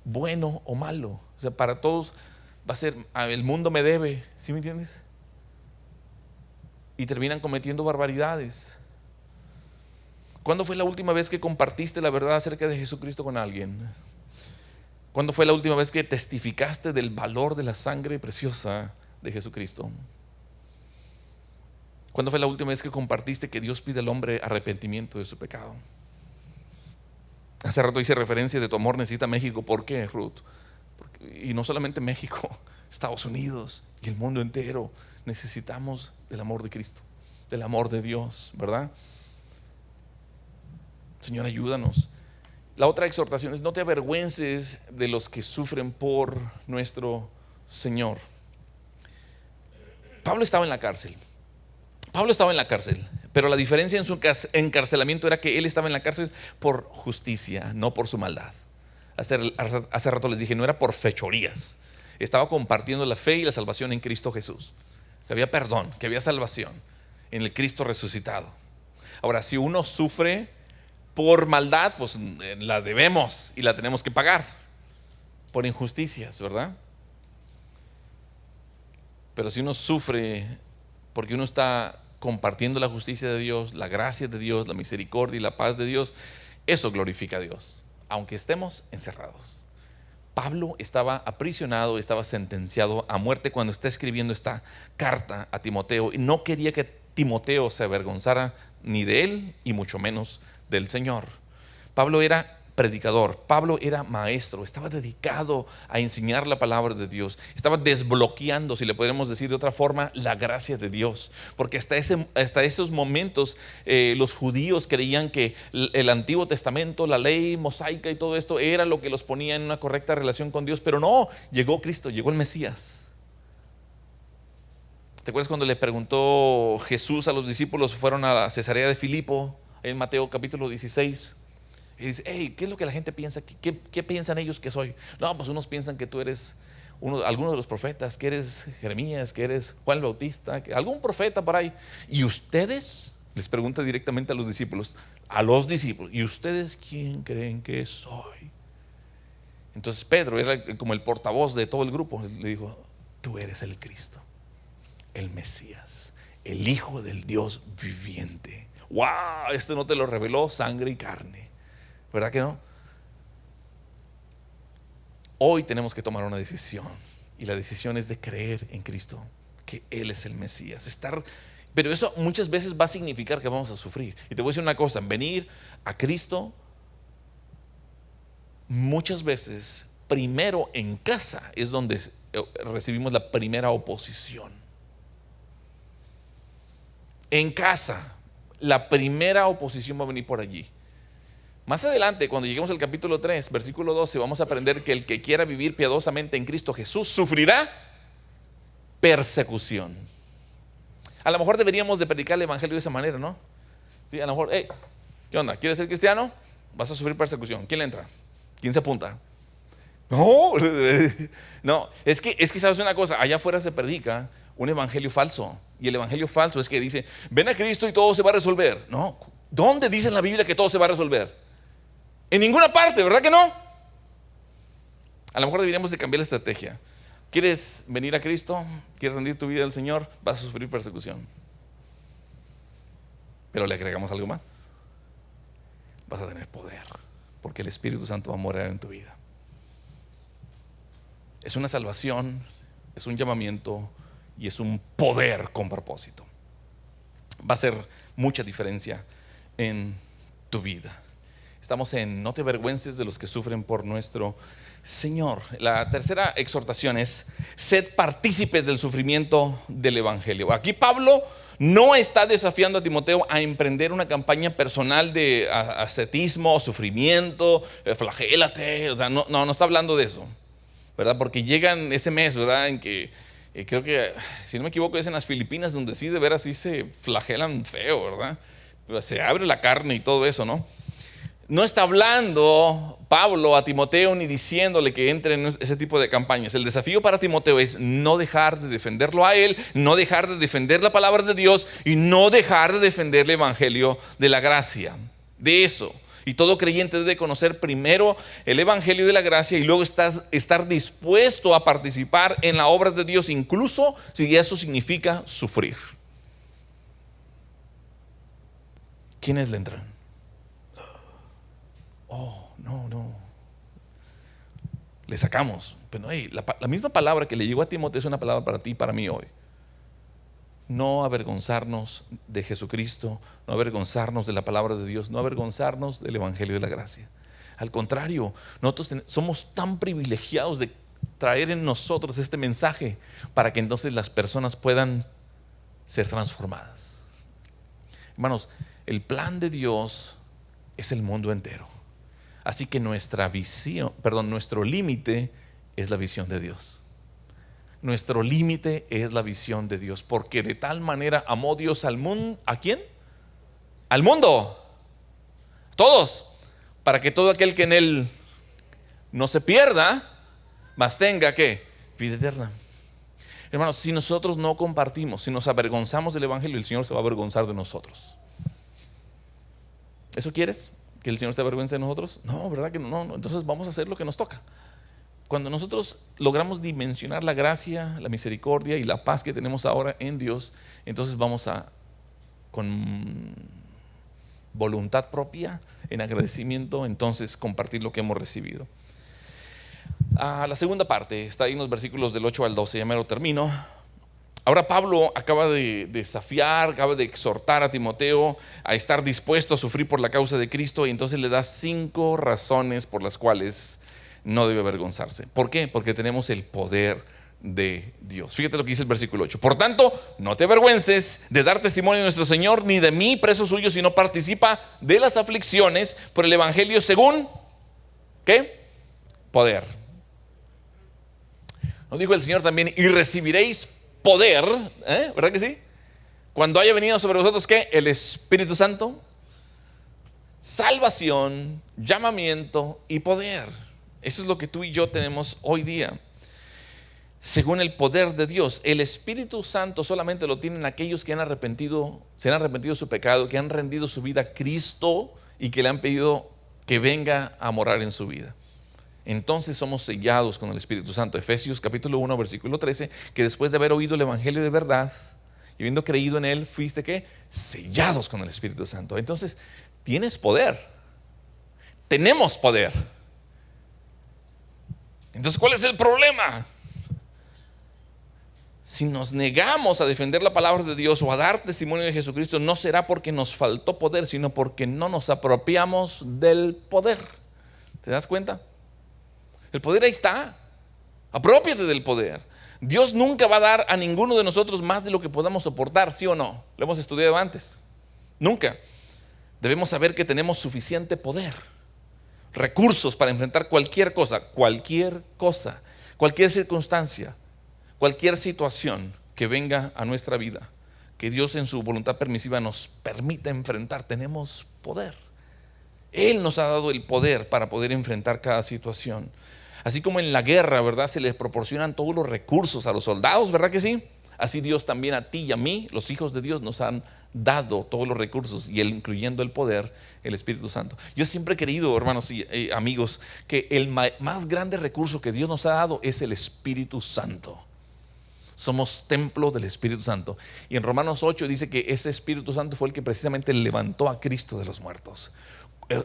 A: bueno o malo. O sea, para todos va a ser: el mundo me debe. ¿Sí me entiendes? Y terminan cometiendo barbaridades. ¿Cuándo fue la última vez que compartiste la verdad acerca de Jesucristo con alguien? ¿Cuándo fue la última vez que testificaste del valor de la sangre preciosa de Jesucristo? ¿Cuándo fue la última vez que compartiste que Dios pide al hombre arrepentimiento de su pecado? Hace rato hice referencia de tu amor necesita México. ¿Por qué, Ruth? Y no solamente México, Estados Unidos y el mundo entero necesitamos del amor de Cristo, del amor de Dios, ¿verdad? Señor, ayúdanos. La otra exhortación es: no te avergüences de los que sufren por nuestro Señor. Pablo estaba en la cárcel. Pero la diferencia en su encarcelamiento era que él estaba en la cárcel por justicia, no por su maldad. Hace rato les dije, no era por fechorías. Estaba compartiendo la fe y la salvación en Cristo Jesús. Que había perdón, que había salvación en el Cristo resucitado. Ahora, si uno sufre por maldad, pues la debemos y la tenemos que pagar por injusticias, ¿verdad? Pero si uno sufre porque uno está compartiendo la justicia de Dios, la gracia de Dios, la misericordia y la paz de Dios, eso glorifica a Dios, aunque estemos encerrados. Pablo estaba aprisionado, estaba sentenciado a muerte cuando está escribiendo esta carta a Timoteo, y no quería que Timoteo se avergonzara ni de él y mucho menos del Señor. Pablo era predicador, Pablo era maestro, estaba dedicado a enseñar la palabra de Dios, estaba desbloqueando, si le podemos decir de otra forma, la gracia de Dios, porque hasta esos momentos los judíos creían que el Antiguo Testamento, la ley mosaica y todo esto era lo que los ponía en una correcta relación con Dios, pero no, llegó Cristo, llegó el Mesías. ¿Te acuerdas cuando le preguntó Jesús a los discípulos? Fueron a la Cesarea de Filipo, en Mateo capítulo 16. Y dice: hey, ¿qué es lo que la gente piensa? ¿Qué piensan ellos que soy? No, pues unos piensan que tú eres alguno de los profetas, que eres Jeremías, que eres Juan el Bautista, que algún profeta por ahí. ¿Y ustedes? Les pregunta directamente a los discípulos. ¿Y ustedes quién creen que soy? Entonces Pedro era como el portavoz de todo el grupo. Le dijo: tú eres el Cristo, el Mesías, el Hijo del Dios viviente. ¡Wow! Esto no te lo reveló sangre y carne, ¿verdad que no? Hoy tenemos que tomar una decisión, y la decisión es de creer en Cristo, que Él es el Mesías. Pero eso muchas veces va a significar que vamos a sufrir. Y te voy a decir una cosa: venir a Cristo muchas veces primero en casa es donde recibimos la primera oposición. En casa la primera oposición va a venir por allí. Más adelante, cuando lleguemos al capítulo 3, versículo 12, vamos a aprender que el que quiera vivir piadosamente en Cristo Jesús sufrirá persecución. A lo mejor deberíamos de predicar el evangelio de esa manera, ¿no? Sí, a lo mejor: hey, ¿qué onda? ¿Quieres ser cristiano? Vas a sufrir persecución. ¿Quién le entra? ¿Quién se apunta? No, es que sabes una cosa, allá afuera se predica un evangelio falso, y el evangelio falso es que dice: ven a Cristo y todo se va a resolver. No, ¿dónde dice en la Biblia que todo se va a resolver? En ninguna parte, ¿verdad que no? A lo mejor deberíamos de cambiar la estrategia. ¿Quieres venir a Cristo? ¿Quieres rendir tu vida al Señor? Vas a sufrir persecución. Pero le agregamos algo más: vas a tener poder, porque el Espíritu Santo va a morar en tu vida. Es una salvación, es un llamamiento y es un poder con propósito. Va a hacer mucha diferencia en tu vida. Estamos en: no te avergüences de los que sufren por nuestro Señor. La tercera exhortación es: sed partícipes del sufrimiento del evangelio. Aquí Pablo no está desafiando a Timoteo a emprender una campaña personal de ascetismo, sufrimiento, flagélate. O sea, no está hablando de eso, ¿verdad? Porque llegan ese mes, ¿verdad?, en que creo que, si no me equivoco, es en las Filipinas donde sí de veras sí se flagelan feo, ¿verdad? Se abre la carne y todo eso, ¿no? No está hablando Pablo a Timoteo ni diciéndole que entre en ese tipo de campañas. El desafío para Timoteo es no dejar de defenderlo a él, no dejar de defender la palabra de Dios y no dejar de defender el evangelio de la gracia. De eso. Y todo creyente debe conocer primero el evangelio de la gracia y luego estar dispuesto a participar en la obra de Dios, incluso si eso significa sufrir. ¿Quiénes le entran? Oh, no. Le sacamos. Pero hey, la misma palabra que le llegó a Timoteo es una palabra para ti y para mí hoy. No avergonzarnos de Jesucristo, no avergonzarnos de la palabra de Dios, no avergonzarnos del evangelio de la gracia. Al contrario, nosotros somos tan privilegiados de traer en nosotros este mensaje para que entonces las personas puedan ser transformadas. Hermanos, el plan de Dios es el mundo entero. Así que nuestra visión, nuestro límite es la visión de Dios. Nuestro límite es la visión de Dios, porque de tal manera amó Dios al mundo. ¿A quién? Al mundo. Todos. Para que todo aquel que en él no se pierda, mas tenga ¿qué? Vida eterna. Hermanos, si nosotros no compartimos, si nos avergonzamos del evangelio, el Señor se va a avergonzar de nosotros. ¿Eso quieres? ¿Que el Señor se avergüence de nosotros? No, ¿verdad que no? Entonces vamos a hacer lo que nos toca. Cuando nosotros logramos dimensionar la gracia, la misericordia y la paz que tenemos ahora en Dios, entonces vamos a, con voluntad propia, en agradecimiento, entonces compartir lo que hemos recibido. La segunda parte está ahí en los versículos del 8 al 12, ya me lo termino. Ahora Pablo acaba de desafiar, acaba de exhortar a Timoteo a estar dispuesto a sufrir por la causa de Cristo, y entonces le da 5 razones por las cuales no debe avergonzarse. ¿Por qué? Porque tenemos el poder de Dios. Fíjate lo que dice el versículo 8. Por tanto, no te avergüences de dar testimonio de nuestro Señor, ni de mí, preso suyo, sino participa de las aflicciones por el evangelio según ¿qué? Poder. ¿No dijo el Señor también? Y recibiréis poder, ¿verdad que sí? Cuando haya venido sobre vosotros ¿qué? El Espíritu Santo. Salvación, llamamiento y poder. Eso es lo que tú y yo tenemos hoy día. Según el poder de Dios. El Espíritu Santo solamente lo tienen aquellos que se han arrepentido de su pecado, que han rendido su vida a Cristo y que le han pedido que venga a morar en su vida. Entonces somos sellados con el Espíritu Santo. Efesios capítulo 1 versículo 13, que después de haber oído el evangelio de verdad y habiendo creído en él, fuiste ¿qué? Sellados con el Espíritu Santo. Entonces tienes poder. Tenemos poder. Entonces, ¿cuál es el problema? Si nos negamos a defender la palabra de Dios o a dar testimonio de Jesucristo, no será porque nos faltó poder, sino porque no nos apropiamos del poder. ¿Te das cuenta? El poder ahí está. Apropiate del poder. Dios nunca va a dar a ninguno de nosotros más de lo que podamos soportar, ¿sí o no? Lo hemos estudiado antes. Nunca. Debemos saber que tenemos suficiente poder, recursos para enfrentar cualquier cosa, cualquier circunstancia, cualquier situación que venga a nuestra vida, que Dios en su voluntad permisiva nos permita enfrentar. Tenemos poder. Él nos ha dado el poder para poder enfrentar cada situación. Así como en la guerra, ¿verdad? Se les proporcionan todos los recursos a los soldados, ¿verdad que sí? Así Dios también a ti y a mí, los hijos de Dios, nos han dado todos los recursos, y incluyendo el poder, el Espíritu Santo. Yo siempre he creído, hermanos y amigos, que el más grande recurso que Dios nos ha dado es el Espíritu Santo. Somos templo del Espíritu Santo. Y en Romanos 8 dice que ese Espíritu Santo fue el que precisamente levantó a Cristo de los muertos.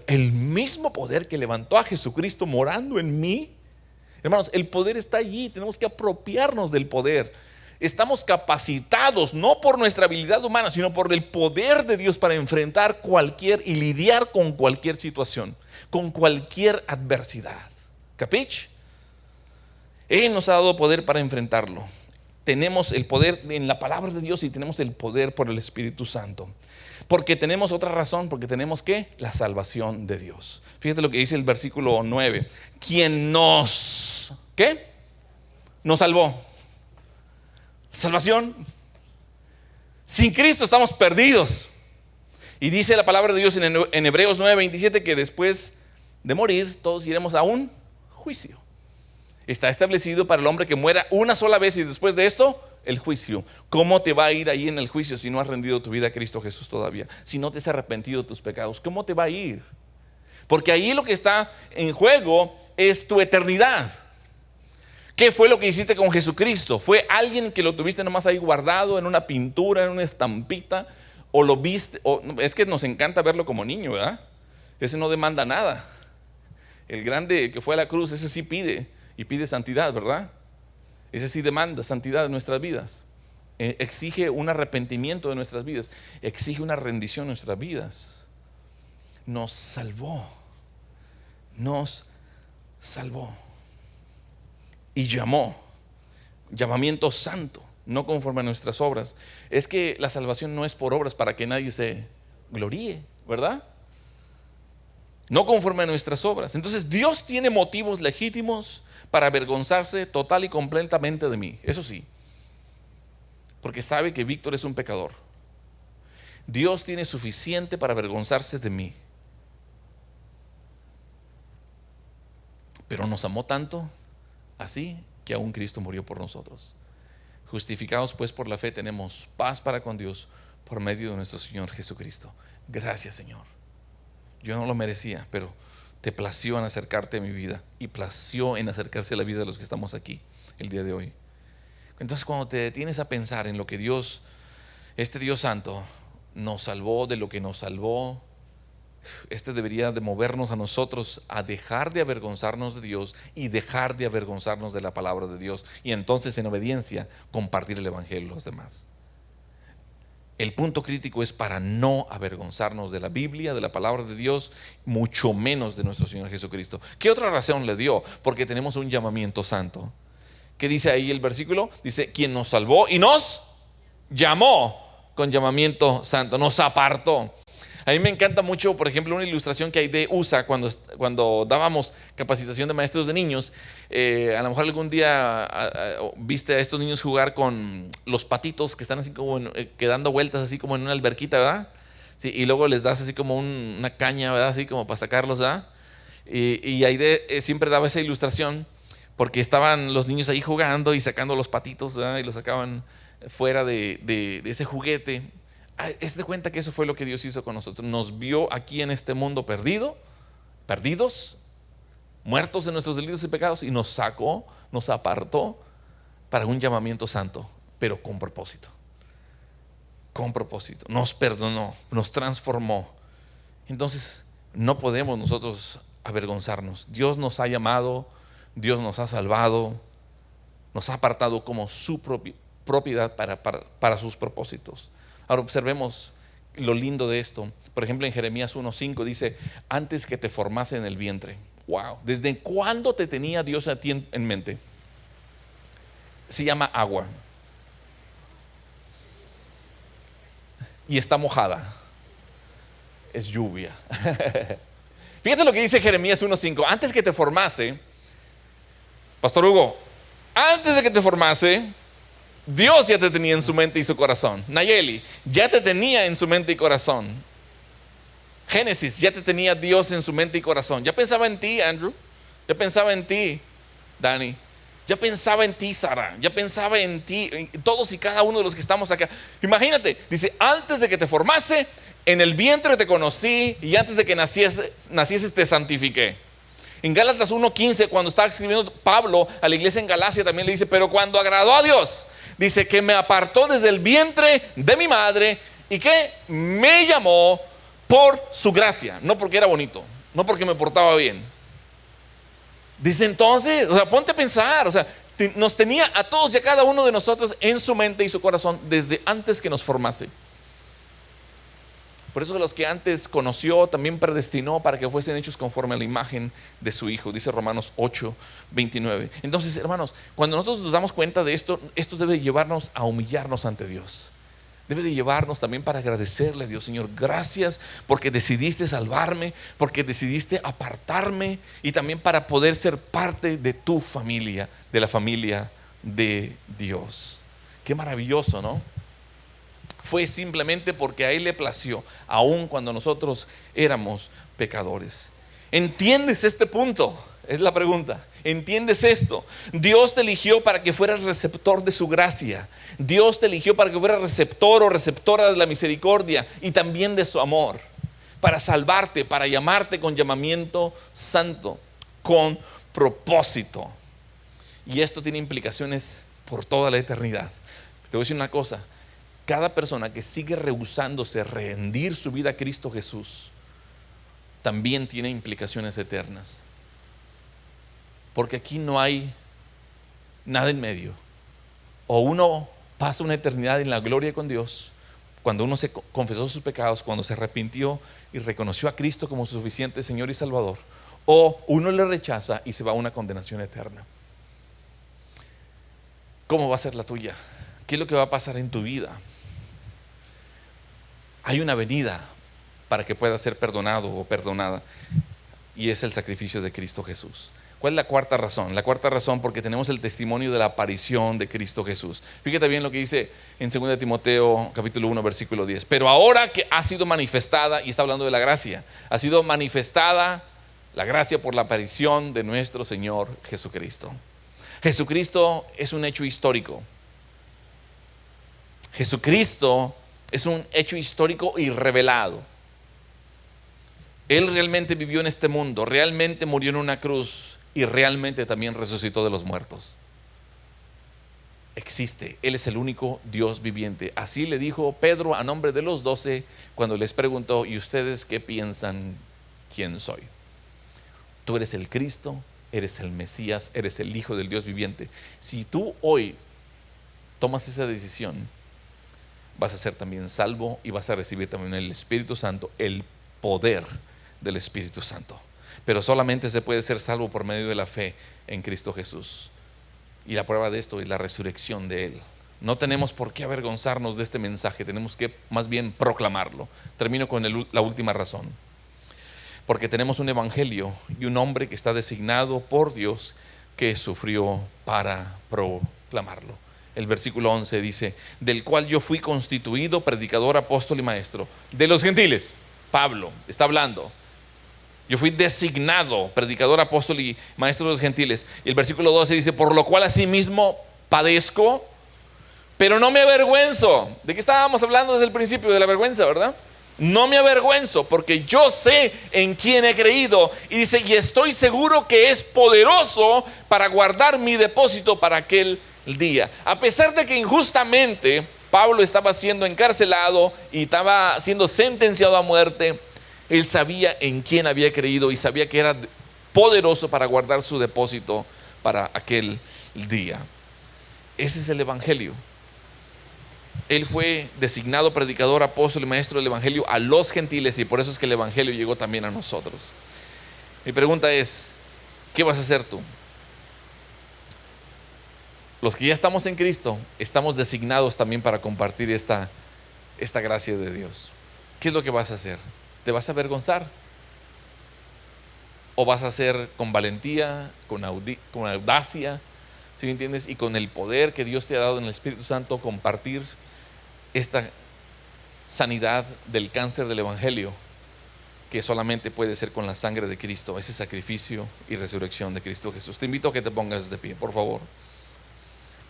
A: El mismo poder que levantó a Jesucristo morando en mí. Hermanos, el poder está allí. Tenemos que apropiarnos del poder. Estamos capacitados no por nuestra habilidad humana, sino por el poder de Dios para enfrentar cualquier y lidiar con cualquier situación, con cualquier adversidad. ¿Capich? Él nos ha dado poder para enfrentarlo. Tenemos el poder en la palabra de Dios y tenemos el poder por el Espíritu Santo. Porque tenemos otra razón, porque tenemos ¿qué? La salvación de Dios. Fíjate lo que dice el versículo 9. Quien nos, ¿qué? Nos salvó. Salvación. Sin Cristo estamos perdidos. Y dice la palabra de Dios en Hebreos 9:27 que después de morir todos iremos a un juicio. Está establecido para el hombre que muera una sola vez, y después de esto el juicio. ¿Cómo te va a ir ahí en el juicio si no has rendido tu vida a Cristo Jesús todavía? Si no te has arrepentido de tus pecados, ¿cómo te va a ir? Porque ahí lo que está en juego es tu eternidad. ¿Qué fue lo que hiciste con Jesucristo? ¿Fue alguien que lo tuviste nomás ahí guardado en una pintura, en una estampita? ¿O lo viste? Es que nos encanta verlo como niño, ¿verdad? Ese no demanda nada. El grande que fue a la cruz, ese sí pide, y pide santidad, ¿verdad? Ese sí demanda santidad en nuestras vidas. Exige un arrepentimiento de nuestras vidas. Exige una rendición en nuestras vidas. Nos salvó. Nos salvó. Y llamó. Llamamiento santo, no conforme a nuestras obras. Es que la salvación no es por obras para que nadie se gloríe, ¿verdad? no conforme a nuestras obras. Entonces Dios tiene motivos legítimos para avergonzarse total y completamente de mí, eso sí, porque sabe que Víctor es un pecador. Dios tiene suficiente para avergonzarse de mí, pero nos amó tanto así que aún Cristo murió por nosotros. Justificados pues por la fe tenemos paz para con Dios por medio de nuestro Señor Jesucristo. Gracias, Señor. Yo no lo merecía, pero te plació en acercarte a mi vida y plació en acercarse a la vida de los que estamos aquí el día de hoy. Entonces, cuando te detienes a pensar en lo que Dios, este Dios santo, nos salvó de lo que nos salvó, debería de movernos a nosotros a dejar de avergonzarnos de Dios y dejar de avergonzarnos de la palabra de Dios, y entonces en obediencia compartir el evangelio a los demás. El punto crítico es para no avergonzarnos de la Biblia, de la palabra de Dios, mucho menos de nuestro Señor Jesucristo. ¿Qué otra razón le dio? Porque tenemos un llamamiento santo. ¿Qué dice ahí el versículo? Dice, quien nos salvó y nos llamó con llamamiento santo, nos apartó. A mí me encanta mucho, por ejemplo, una ilustración que hay de USA cuando dábamos capacitación de maestros de niños. A lo mejor algún día viste a estos niños jugar con los patitos que están así como dando vueltas así como en una alberquita, ¿verdad? Sí, y luego les das así como una caña, ¿verdad? Así como para sacarlos, ¿verdad? Y ahí siempre daba esa ilustración porque estaban los niños ahí jugando y sacando los patitos, ¿verdad? Y los sacaban fuera de ese juguete. Es de cuenta que eso fue lo que Dios hizo con nosotros. Nos vio aquí en este mundo perdidos, muertos en nuestros delitos y pecados, y nos sacó, nos apartó para un llamamiento santo, pero con propósito. Con propósito. Nos perdonó, nos transformó. Entonces no podemos nosotros avergonzarnos. Dios nos ha llamado, Dios nos ha salvado, nos ha apartado como su propiedad para sus propósitos. Ahora observemos lo lindo de esto. Por ejemplo, en Jeremías 1:5 dice, antes que te formase en el vientre. Wow, ¿desde cuándo te tenía Dios a ti en mente? Se llama agua y está mojada. Es lluvia. Fíjate lo que dice Jeremías 1:5. Antes que te formase, Pastor Hugo, antes de que te formase, Dios ya te tenía en su mente y su corazón. Nayeli, ya te tenía en su mente y corazón. Génesis, ya te tenía Dios en su mente y corazón. Ya pensaba en ti, Andrew. Ya pensaba en ti, Dani. Ya pensaba en ti, Sara. Ya pensaba en ti, en todos y cada uno de los que estamos acá. Imagínate, dice, antes de que te formase, en el vientre te conocí, y antes de que nacieses te santifiqué. En Gálatas 1:15, cuando estaba escribiendo Pablo a la iglesia en Galacia, también le dice, pero cuando agradó a Dios, dice que me apartó desde el vientre de mi madre y que me llamó por su gracia, no porque era bonito, no porque me portaba bien. Dice entonces, o sea, ponte a pensar, o sea, nos tenía a todos y a cada uno de nosotros en su mente y su corazón desde antes que nos formase. Por eso los que antes conoció también predestinó para que fuesen hechos conforme a la imagen de su Hijo, dice Romanos 8:29. Entonces, hermanos, cuando nosotros nos damos cuenta de esto, esto debe llevarnos a humillarnos ante Dios. Debe de llevarnos también para agradecerle a Dios, Señor, gracias porque decidiste salvarme, porque decidiste apartarme, y también para poder ser parte de tu familia, de la familia de Dios. Qué maravilloso, ¿no? Fue simplemente porque a Él le plació, aun cuando nosotros éramos pecadores. ¿Entiendes este punto? Es la pregunta. ¿Entiendes esto? Dios te eligió para que fueras receptor de su gracia. Dios te eligió para que fueras receptor o receptora de la misericordia y también de su amor, para salvarte, para llamarte con llamamiento santo, con propósito. Y esto tiene implicaciones por toda la eternidad. Te voy a decir una cosa. Cada persona que sigue rehusándose a rendir su vida a Cristo Jesús también tiene implicaciones eternas, porque aquí no hay nada en medio. O uno pasa una eternidad en la gloria con Dios cuando uno se confesó sus pecados, cuando se arrepintió y reconoció a Cristo como su suficiente Señor y Salvador, o uno le rechaza y se va a una condenación eterna. ¿Cómo va a ser la tuya? ¿Qué es lo que va a pasar en tu vida? Hay una venida para que puedas ser perdonado o perdonada. y es el sacrificio de Cristo Jesús. ¿Cuál es la cuarta razón? La cuarta razón porque tenemos el testimonio de la aparición de Cristo Jesús. Fíjate bien lo que dice en 2 Timoteo capítulo 1 versículo 10. Pero ahora que ha sido manifestada, y está hablando de la gracia, ha sido manifestada la gracia por la aparición de nuestro Señor Jesucristo. Jesucristo es un hecho histórico. Jesucristo es un hecho histórico y revelado. Él realmente vivió en este mundo, realmente murió en una cruz y realmente también resucitó de los muertos. Existe, Él es el único Dios viviente. Así le dijo Pedro a nombre de los 12 cuando les preguntó: ¿y ustedes qué piensan quién soy? Tú eres el Cristo, eres el Mesías, eres el Hijo del Dios viviente. Si tú hoy tomas esa decisión, vas a ser también salvo y vas a recibir también el Espíritu Santo, el poder del Espíritu Santo. Pero solamente se puede ser salvo por medio de la fe en Cristo Jesús. Y la prueba de esto es la resurrección de Él. No tenemos por qué avergonzarnos de este mensaje, tenemos que más bien proclamarlo. Termino con la última razón. Porque tenemos un evangelio y un hombre que está designado por Dios que sufrió para proclamarlo. El versículo 11 dice: del cual yo fui constituido predicador, apóstol y maestro de los gentiles. Pablo está hablando. Yo fui designado predicador, apóstol y maestro de los gentiles. Y el versículo 12 dice: por lo cual asimismo padezco, pero no me avergüenzo. ¿De qué estábamos hablando desde el principio? De la vergüenza, ¿verdad? No me avergüenzo, porque yo sé en quién he creído. Y dice: y estoy seguro que es poderoso para guardar mi depósito para aquel día. A pesar de que injustamente Pablo estaba siendo encarcelado y estaba siendo sentenciado a muerte, él sabía en quién había creído y sabía que era poderoso para guardar su depósito para aquel día. Ese es el evangelio. Él fue designado predicador, apóstol y maestro del evangelio a los gentiles, y por eso es que el evangelio llegó también a nosotros. Mi pregunta es: ¿qué vas a hacer tú? Los que ya estamos en Cristo estamos designados también para compartir esta gracia de Dios. ¿Qué es lo que vas a hacer? ¿Te vas a avergonzar? ¿O vas a hacer con valentía, con audacia, ¿sí me entiendes? Y con el poder que Dios te ha dado en el Espíritu Santo, compartir esta sanidad del cáncer del evangelio, que solamente puede ser con la sangre de Cristo, ese sacrificio y resurrección de Cristo Jesús? Te invito a que te pongas de pie, por favor.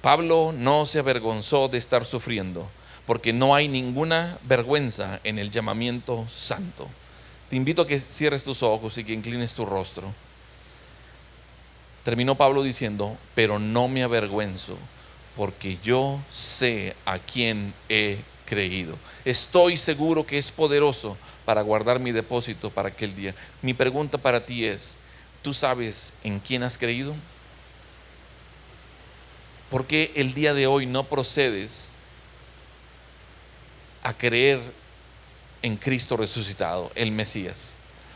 A: Pablo no se avergonzó de estar sufriendo, porque no hay ninguna vergüenza en el llamamiento santo. Te invito a que cierres tus ojos y que inclines tu rostro. Terminó Pablo diciendo: pero no me avergüenzo, porque yo sé a quién he creído. Estoy seguro que es poderoso para guardar mi depósito para aquel día. Mi pregunta para ti es: ¿tú sabes en quién has creído? ¿Por qué el día de hoy no procedes a creer en Cristo resucitado, el Mesías?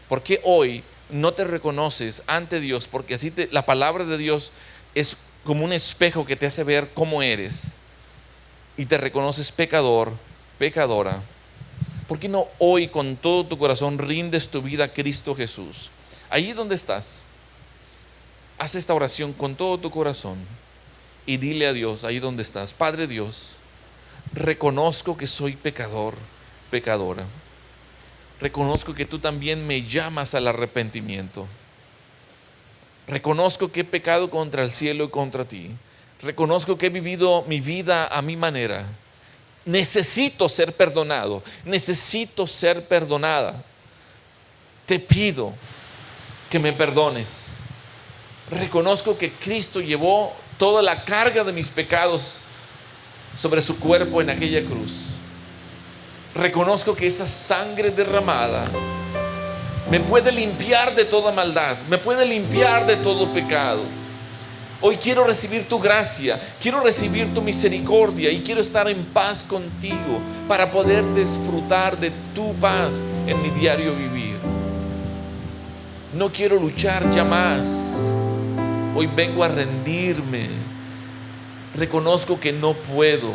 A: ¿Por qué hoy no te reconoces ante Dios? Porque así la palabra de Dios es como un espejo que te hace ver cómo eres y te reconoces pecador, pecadora. ¿Por qué no hoy con todo tu corazón rindes tu vida a Cristo Jesús? Allí donde estás, haz esta oración con todo tu corazón y dile a Dios ahí donde estás: Padre Dios, reconozco que soy pecador, pecadora. Reconozco que tú también me llamas al arrepentimiento. Reconozco que he pecado contra el cielo y contra ti. Reconozco que he vivido mi vida a mi manera. Necesito ser perdonado. Necesito ser perdonada. Te pido que me perdones. Reconozco que Cristo llevó toda la carga de mis pecados sobre su cuerpo en aquella cruz. Reconozco que esa sangre derramada me puede limpiar de toda maldad, me puede limpiar de todo pecado. Hoy quiero recibir tu gracia, quiero recibir tu misericordia y quiero estar en paz contigo para poder disfrutar de tu paz en mi diario vivir. No quiero luchar ya más. Hoy vengo a rendirme. Reconozco que no puedo.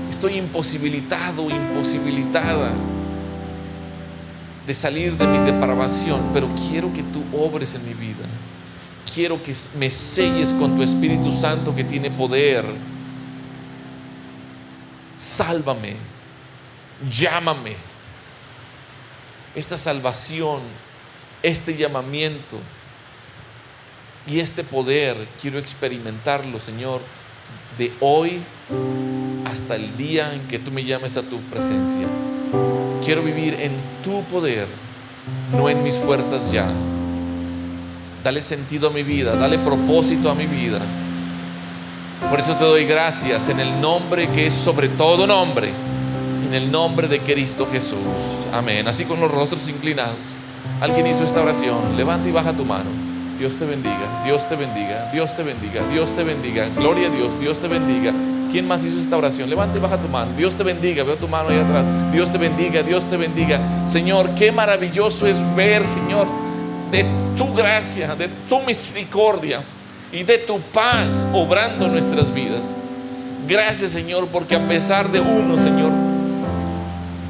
A: Estoy imposibilitado, imposibilitada. de salir de mi depravación, pero quiero que tú obres en mi vida. Quiero que me selles con tu Espíritu Santo que tiene poder. Sálvame, llámame. Esta salvación, este llamamiento y este poder quiero experimentarlo, Señor, de hoy hasta el día en que tú me llames a tu presencia. Quiero vivir en tu poder, no en mis fuerzas ya. Dale sentido a mi vida, dale propósito a mi vida. Por eso te doy gracias en el nombre que es sobre todo nombre, en el nombre de Cristo Jesús. Amén. Así con los rostros inclinados. Alguien hizo esta oración. Levanta y baja tu mano. Dios te bendiga, Dios te bendiga, Dios te bendiga, Dios te bendiga. Gloria a Dios, Dios te bendiga. ¿Quién más hizo esta oración? Levanta y baja tu mano. Dios te bendiga, veo tu mano ahí atrás. Dios te bendiga, Dios te bendiga. Señor, qué maravilloso es ver, Señor, de tu gracia, de tu misericordia y de tu paz obrando en nuestras vidas. Gracias, Señor, porque a pesar de uno, Señor,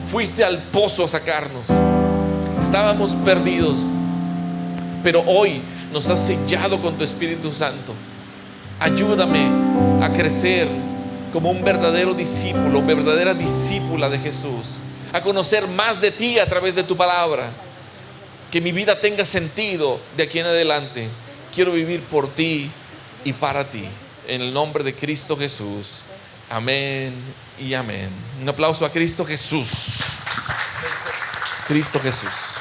A: fuiste al pozo a sacarnos. Estábamos perdidos, pero hoy nos has sellado con tu Espíritu Santo. Ayúdame a crecer como un verdadero discípulo, verdadera discípula de Jesús, a conocer más de ti a través de tu palabra. Que mi vida tenga sentido de aquí en adelante. Quiero vivir por ti y para ti, en el nombre de Cristo Jesús. Amén y amén. Un aplauso a Cristo Jesús. Cristo Jesús.